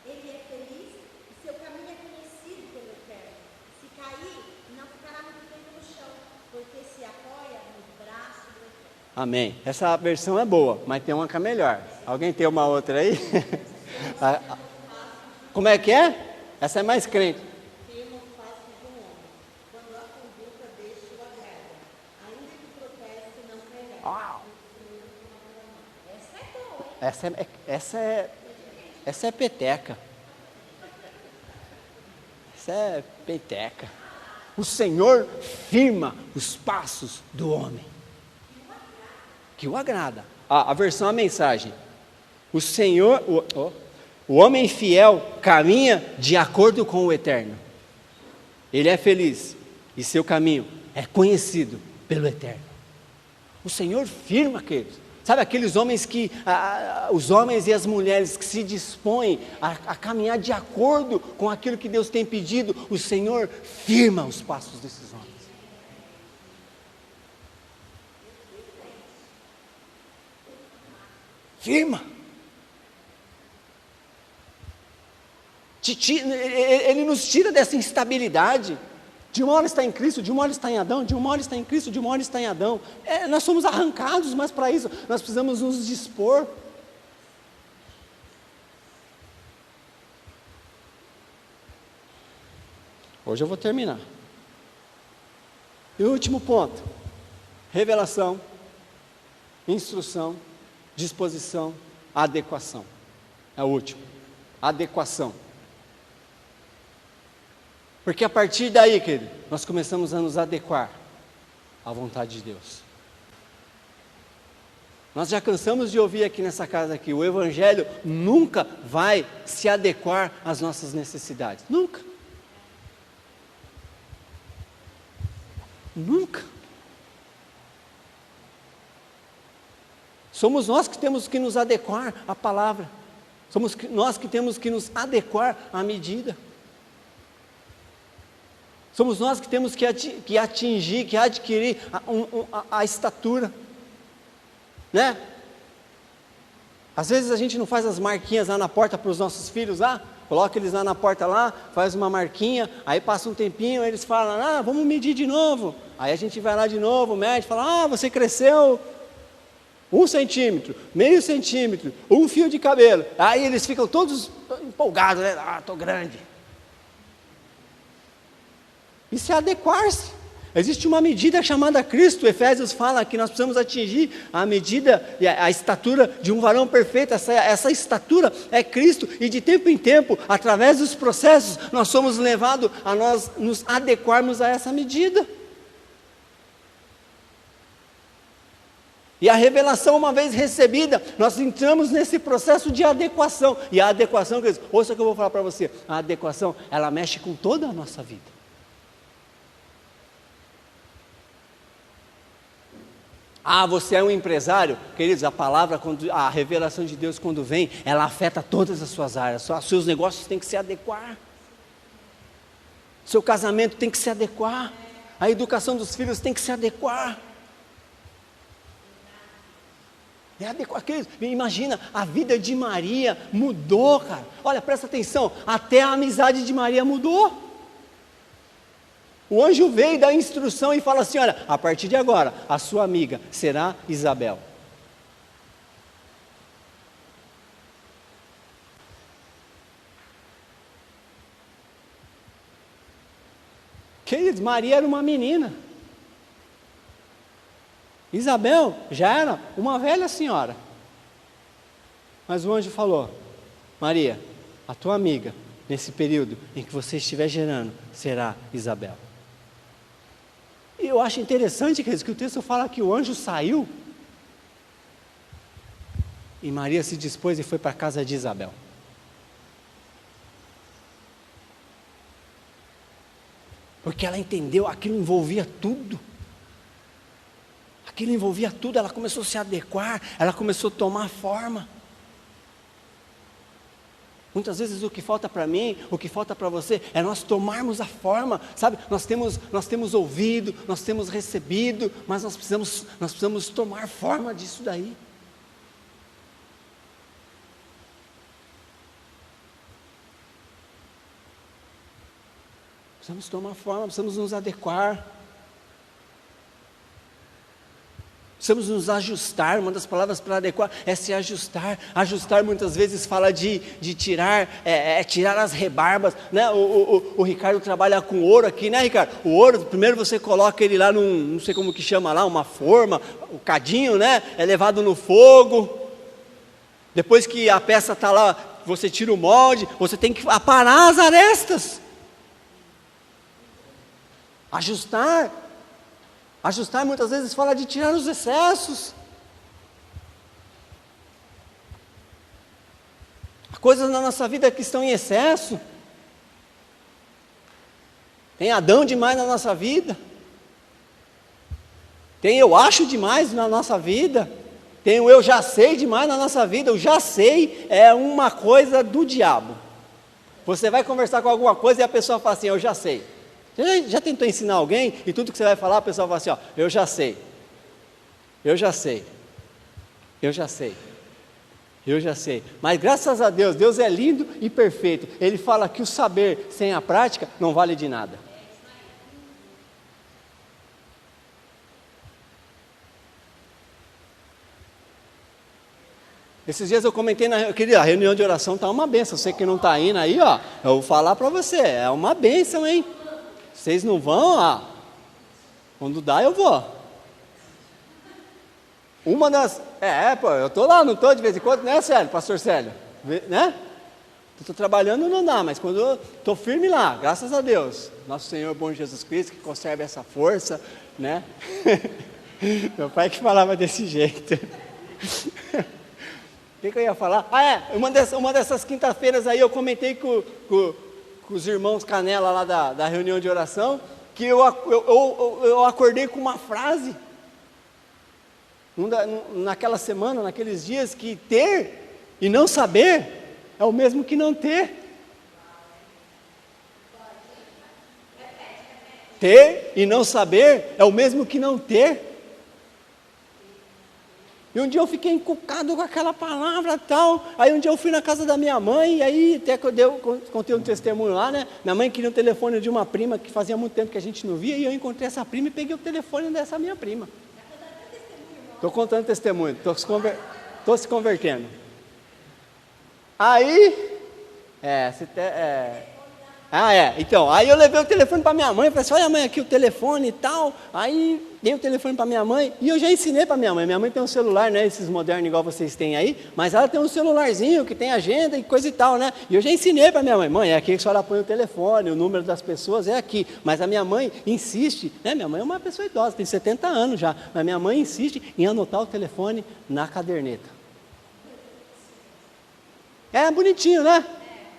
Ele é feliz e seu caminho é conhecido pelo Eterno. Se cair, não ficará muito tempo no chão, porque se apoia no braço do Eterno. Amém. Essa versão é boa, mas tem uma que é melhor. Alguém tem uma outra aí? Como é que é? Essa é mais crente. Essa é peteca. Essa é peteca. O Senhor firma os passos do homem, que o agrada. A versão, a mensagem. O Senhor, o homem fiel caminha de acordo com o Eterno. Ele é feliz e seu caminho é conhecido pelo Eterno. O Senhor firma, queridos. Sabe aqueles homens os homens e as mulheres que se dispõem a caminhar de acordo com aquilo que Deus tem pedido, o Senhor firma os passos desses homens. Firma. Ele nos tira dessa instabilidade. De uma hora está em Cristo, de uma hora está em Adão, de uma hora está em Cristo, de uma hora está em Adão. Nós somos arrancados, mas para isso nós precisamos nos dispor. Hoje eu vou terminar. E o último ponto: revelação, instrução, disposição, adequação. É o último. Adequação. Porque a partir daí, querido, nós começamos a nos adequar à vontade de Deus. Nós já cansamos de ouvir aqui nessa casa aqui, o Evangelho nunca vai se adequar às nossas necessidades. Nunca. Nunca. Somos nós que temos que nos adequar à palavra. Somos nós que temos que nos adequar à medida. Somos nós que temos que atingir, que adquirir a estatura, né? Às vezes a gente não faz as marquinhas lá na porta para os nossos filhos lá, coloca eles lá na porta lá, faz uma marquinha, aí passa um tempinho, eles falam, vamos medir de novo. Aí a gente vai lá de novo, mede, fala, você cresceu 1 centímetro, meio centímetro, 1 fio de cabelo. Aí eles ficam todos empolgados, né? Estou grande. Isso é adequar-se. Existe uma medida chamada Cristo. Efésios fala que nós precisamos atingir a medida, a estatura de um varão perfeito. Essa estatura é Cristo. E de tempo em tempo, através dos processos, nós somos levados a nós nos adequarmos a essa medida. E a revelação, uma vez recebida, nós entramos nesse processo de adequação. E a adequação, ouça o que eu vou falar para você. A adequação, ela mexe com toda a nossa vida. Você é um empresário? Queridos, a palavra, a revelação de Deus quando vem, ela afeta todas as suas áreas. Seus negócios têm que se adequar. Seu casamento tem que se adequar. A educação dos filhos tem que se adequar. Queridos, imagina, a vida de Maria mudou, cara. Olha, presta atenção, até a amizade de Maria mudou. O anjo veio dar instrução e fala assim, olha, a partir de agora, a sua amiga será Isabel. Queridos, Maria era uma menina. Isabel já era uma velha senhora. Mas o anjo falou, Maria, a tua amiga nesse período em que você estiver gerando, será Isabel. E eu acho interessante, queridos, que o texto fala que o anjo saiu e Maria se dispôs e foi para a casa de Isabel. Porque ela entendeu, aquilo envolvia tudo. Aquilo envolvia tudo, ela começou a se adequar, ela começou a tomar forma. Muitas vezes o que falta para mim, o que falta para você, é nós tomarmos a forma, sabe? Nós temos ouvido, nós temos recebido, mas nós precisamos tomar forma disso daí. Precisamos tomar forma, precisamos nos adequar. Precisamos nos ajustar. Uma das palavras para adequar é se ajustar. Ajustar muitas vezes fala de tirar, tirar as rebarbas, né? O Ricardo trabalha com ouro aqui, né, Ricardo? O ouro, primeiro você coloca ele lá num, não sei como que chama lá, uma forma, o cadinho, né? É levado no fogo. Depois que a peça está lá, você tira o molde, você tem que aparar as arestas. Ajustar muitas vezes fala de tirar os excessos. Há coisas na nossa vida que estão em excesso. Tem Adão demais na nossa vida. Tem eu acho demais na nossa vida. Tem o eu já sei demais na nossa vida. O já sei é uma coisa do diabo. Você vai conversar com alguma coisa e a pessoa fala assim, eu já sei. Você já tentou ensinar alguém e tudo que você vai falar, a pessoa fala assim, ó, eu já sei, eu já sei, eu já sei, eu já sei. Mas graças a Deus, Deus é lindo e perfeito. Ele fala que o saber sem a prática não vale de nada. Esses dias eu comentei a reunião de oração está uma benção. Você que não está indo aí, ó, eu vou falar para você, é uma benção, hein? Vocês não vão, quando dá eu vou. Uma das, pô, eu estou lá, não estou de vez em quando, né, Célio, pastor Célio, né? Estou trabalhando, não dá, mas quando eu estou firme lá, graças a Deus, nosso Senhor bom Jesus Cristo, que conserve essa força, né? Meu pai que falava desse jeito. O que eu ia falar? Uma dessas quinta-feiras aí eu comentei com os irmãos Canela lá da reunião de oração, que eu acordei com uma frase, naquela semana, naqueles dias, que ter e não saber é o mesmo que não ter. Ter e não saber é o mesmo que não ter. E um dia eu fiquei encucado com aquela palavra tal. Aí um dia eu fui na casa da minha mãe, e aí até que contei um testemunho lá, né? Minha mãe queria o telefone de uma prima que fazia muito tempo que a gente não via, e eu encontrei essa prima e peguei o telefone dessa minha prima. Estou contando testemunho, estou se convertendo. Aí, então, aí eu levei o telefone para minha mãe, falei assim, olha mãe, aqui o telefone e tal. Aí dei o telefone para minha mãe, e eu já ensinei para minha mãe tem um celular, né, esses modernos igual vocês têm aí, mas ela tem um celularzinho que tem agenda e coisa e tal, né, e eu já ensinei para minha mãe, é aqui que a senhora põe o telefone, o número das pessoas é aqui, mas a minha mãe insiste, né, minha mãe é uma pessoa idosa, tem 70 anos já, mas minha mãe insiste em anotar o telefone na caderneta. É bonitinho, né,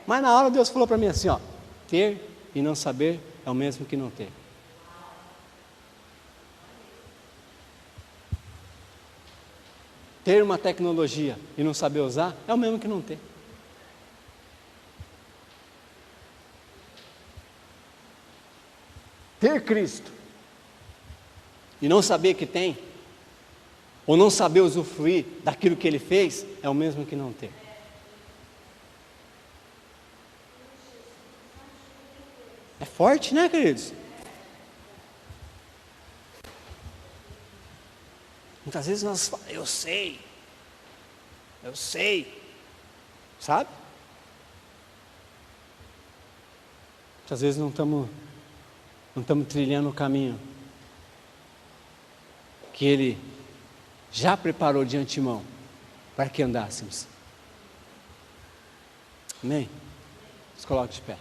mas na hora Deus falou para mim assim, ó, ter e não saber é o mesmo que não ter. Ter uma tecnologia e não saber usar é o mesmo que não ter. Ter Cristo e não saber que tem, ou não saber usufruir daquilo que Ele fez, é o mesmo que não ter. É forte, né, queridos? Muitas vezes nós falamos, eu sei, sabe? Muitas vezes não estamos trilhando o caminho que Ele já preparou de antemão para que andássemos. Amém? Se coloque de pé.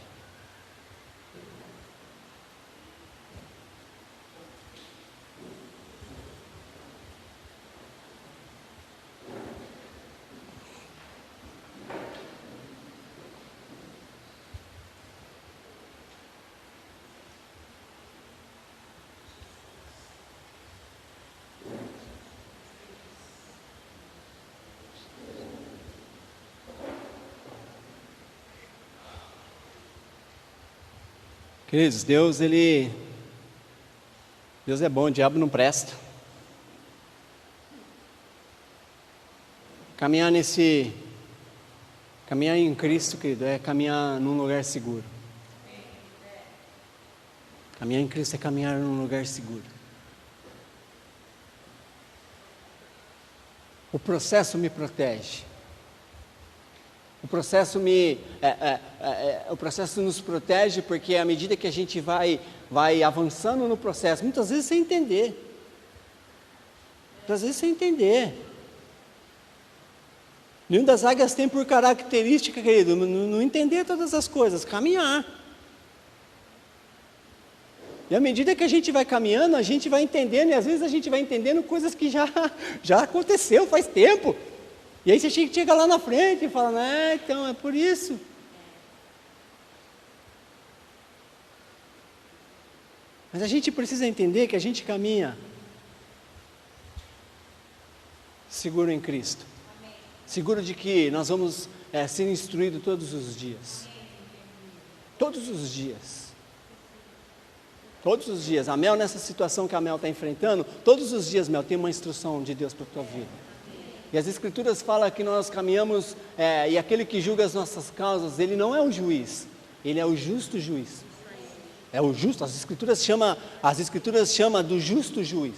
Queridos, Deus é bom, o diabo não presta. Caminhar em Cristo, querido, é caminhar num lugar seguro. Caminhar em Cristo é caminhar num lugar seguro. O processo me protege. O processo nos protege porque à medida que a gente vai avançando no processo, muitas vezes sem entender. Nenhuma das águias tem por característica, querido, não entender todas as coisas, caminhar. E à medida que a gente vai caminhando, a gente vai entendendo, e às vezes a gente vai entendendo coisas que já aconteceu faz tempo. E aí você chega lá na frente e fala, então é por isso. Mas a gente precisa entender que a gente caminha seguro em Cristo. Amém. Seguro de que nós vamos ser instruídos todos os dias. Todos os dias. Todos os dias. A Mel, nessa situação que a Mel está enfrentando, todos os dias, Mel, tem uma instrução de Deus para a tua vida. E as Escrituras falam que nós caminhamos, e aquele que julga as nossas causas, ele não é o juiz, ele é o justo juiz. É o justo, as Escrituras chamam do justo juiz.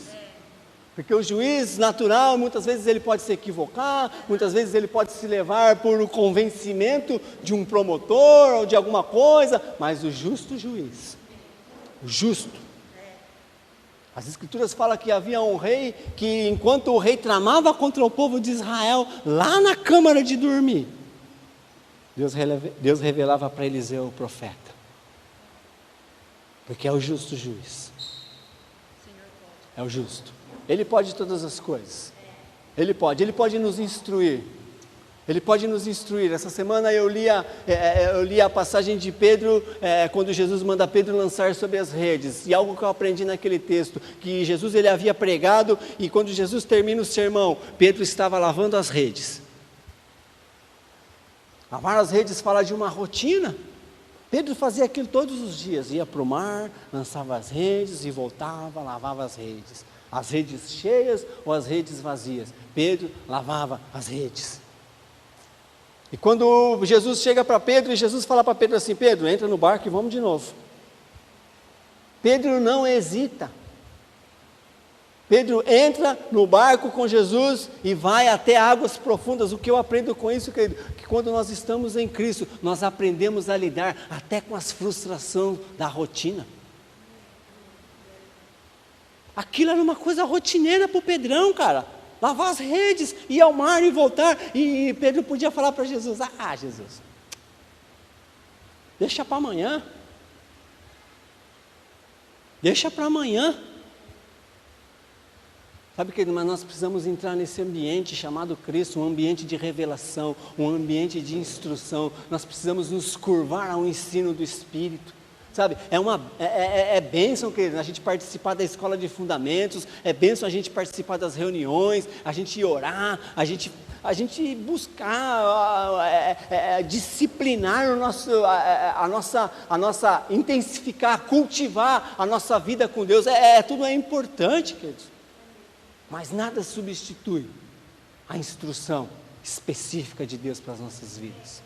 Porque o juiz natural, muitas vezes ele pode se equivocar, muitas vezes ele pode se levar por o convencimento de um promotor ou de alguma coisa, mas o justo juiz, o justo. As Escrituras falam que havia um rei que, enquanto o rei tramava contra o povo de Israel, lá na câmara de dormir, Deus revelava para Eliseu, o profeta, porque é o justo juiz, é o justo, ele pode todas as coisas, ele pode nos instruir. Ele pode nos instruir. Essa semana eu li a passagem de Pedro, quando Jesus manda Pedro lançar sobre as redes, e algo que eu aprendi naquele texto, que Jesus ele havia pregado, e quando Jesus termina o sermão, Pedro estava lavando as redes. Lavar as redes fala de uma rotina. Pedro fazia aquilo todos os dias, ia para o mar, lançava as redes e voltava, lavava as redes cheias ou as redes vazias. Pedro lavava as redes. E quando Jesus chega para Pedro, e Jesus fala para Pedro assim, Pedro, entra no barco e vamos de novo. Pedro não hesita. Pedro entra no barco com Jesus e vai até águas profundas. O que eu aprendo com isso, querido? Que quando nós estamos em Cristo, nós aprendemos a lidar até com as frustrações da rotina. Aquilo era uma coisa rotineira para o Pedrão, cara. Lavar as redes, ir ao mar e voltar. E Pedro podia falar para Jesus, Jesus, deixa para amanhã. Deixa para amanhã. Sabe, querido, mas nós precisamos entrar nesse ambiente chamado Cristo, um ambiente de revelação, um ambiente de instrução. Nós precisamos nos curvar ao ensino do Espírito. Sabe, é bênção, querido, a gente participar da escola de fundamentos, é bênção a gente participar das reuniões, a gente orar, a gente buscar disciplinar a nossa intensificar, cultivar a nossa vida com Deus, tudo é importante, queridos, mas nada substitui a instrução específica de Deus para as nossas vidas,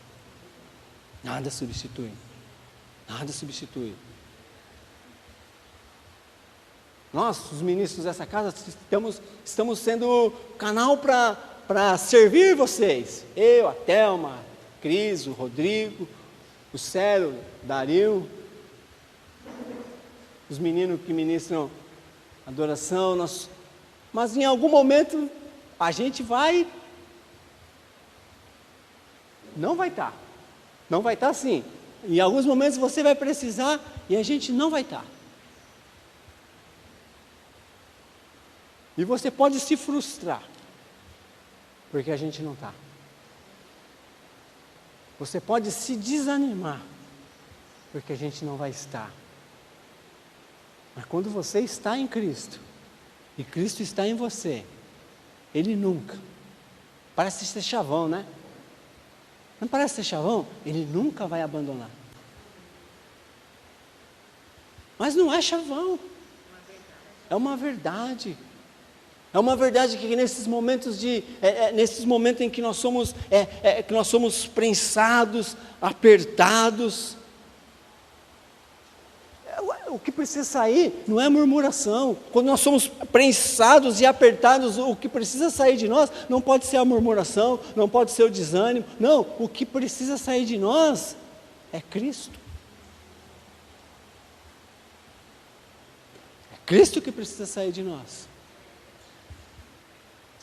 nada substitui. Nada substitui. Nós, os ministros dessa casa, estamos sendo canal para servir vocês. Eu, a Thelma, Cris, o Rodrigo, o Célio, o Dario, os meninos que ministram adoração. Mas em algum momento a gente não vai estar assim. Em alguns momentos você vai precisar e a gente não vai estar. E você pode se frustrar, porque a gente não está. Você pode se desanimar, porque a gente não vai estar. Mas quando você está em Cristo, e Cristo está em você, Ele nunca, parece ser chavão, né? Não parece ser chavão? Ele nunca vai abandonar. Mas não é chavão, é uma verdade. É uma verdade que nesses momentos nesses momentos em que nós somos prensados, apertados, o que precisa sair não é murmuração. Quando nós somos prensados e apertados, o que precisa sair de nós não pode ser a murmuração, não pode ser o desânimo. Não, o que precisa sair de nós é Cristo. É Cristo que precisa sair de nós.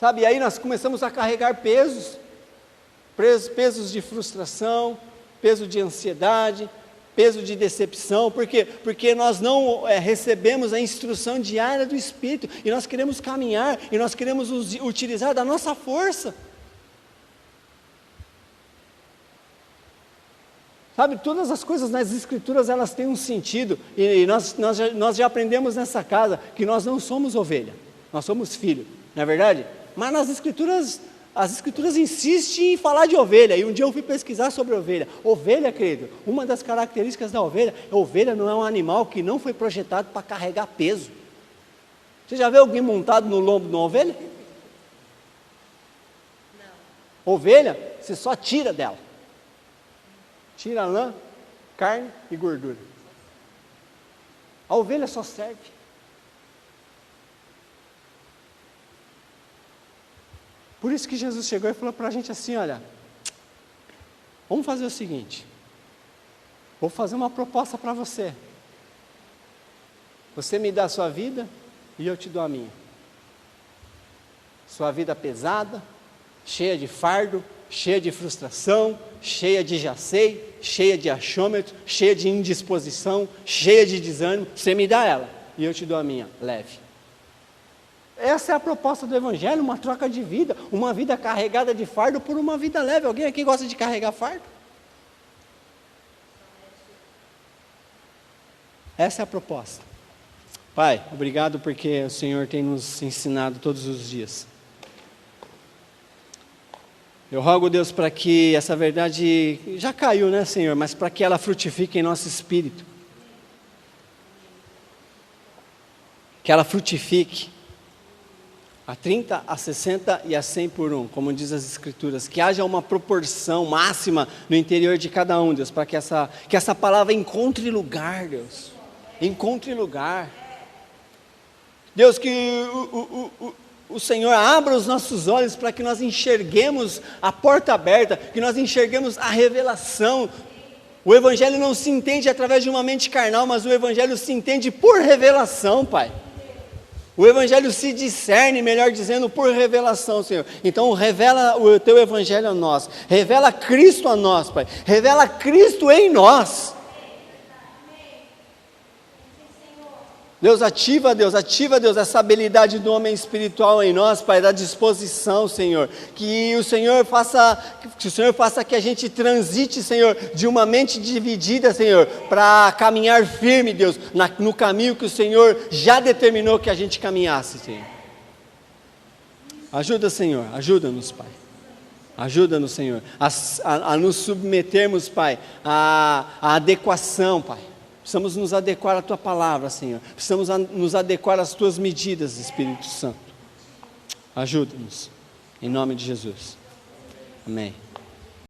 Sabe, e aí nós começamos a carregar pesos de frustração, peso de ansiedade, peso de decepção. Por quê? Porque nós não recebemos a instrução diária do Espírito, e nós queremos caminhar, e nós queremos utilizar da nossa força. Sabe, todas as coisas nas Escrituras, elas têm um sentido, e nós já aprendemos nessa casa, que nós não somos ovelha, nós somos filho, não é verdade? Mas nas Escrituras, as Escrituras insistem em falar de ovelha, e um dia eu fui pesquisar sobre ovelha. Ovelha, querido, uma das características da ovelha não é um animal que não foi projetado para carregar peso. Você já viu alguém montado no lombo de uma ovelha? Não. Ovelha, você só tira dela. Tira lã, carne e gordura. A ovelha só serve. Por isso que Jesus chegou e falou para a gente assim: olha, vamos fazer o seguinte, vou fazer uma proposta para você. Você me dá a sua vida e eu te dou a minha. Sua vida pesada, cheia de fardo, cheia de frustração, cheia de já sei, cheia de achômetro, cheia de indisposição, cheia de desânimo, você me dá ela e eu te dou a minha, leve. Essa é a proposta do Evangelho, uma troca de vida, uma vida carregada de fardo por uma vida leve. Alguém aqui gosta de carregar fardo? Essa é a proposta. Pai, obrigado porque o Senhor tem nos ensinado todos os dias. Eu rogo, Deus, para que essa verdade já caiu, né, Senhor, mas para que ela frutifique em nosso espírito. Que ela frutifique a 30, a 60 e a 100 por 1, como diz as Escrituras, que haja uma proporção máxima no interior de cada um, Deus, para que essa palavra encontre lugar, Deus, encontre lugar. Deus, que o Senhor abra os nossos olhos para que nós enxerguemos a porta aberta, que nós enxerguemos a revelação. O Evangelho não se entende através de uma mente carnal, mas o Evangelho se entende por revelação, Pai. O Evangelho se discerne, melhor dizendo, por revelação, Senhor. Então revela o Teu Evangelho a nós, revela Cristo a nós, Pai, revela Cristo em nós. Deus, ativa, Deus, essa habilidade do homem espiritual em nós, Pai, da disposição, Senhor. Que o Senhor faça que a gente transite, Senhor, de uma mente dividida, Senhor, para caminhar firme, Deus, no caminho que o Senhor já determinou que a gente caminhasse, Senhor. Ajuda, Senhor, ajuda-nos, Pai. Ajuda-nos, Senhor, a nos submetermos, Pai, à adequação, Pai. Precisamos nos adequar à Tua palavra, Senhor. Precisamos nos adequar às Tuas medidas, Espírito Santo. Ajuda-nos. Em nome de Jesus. Amém.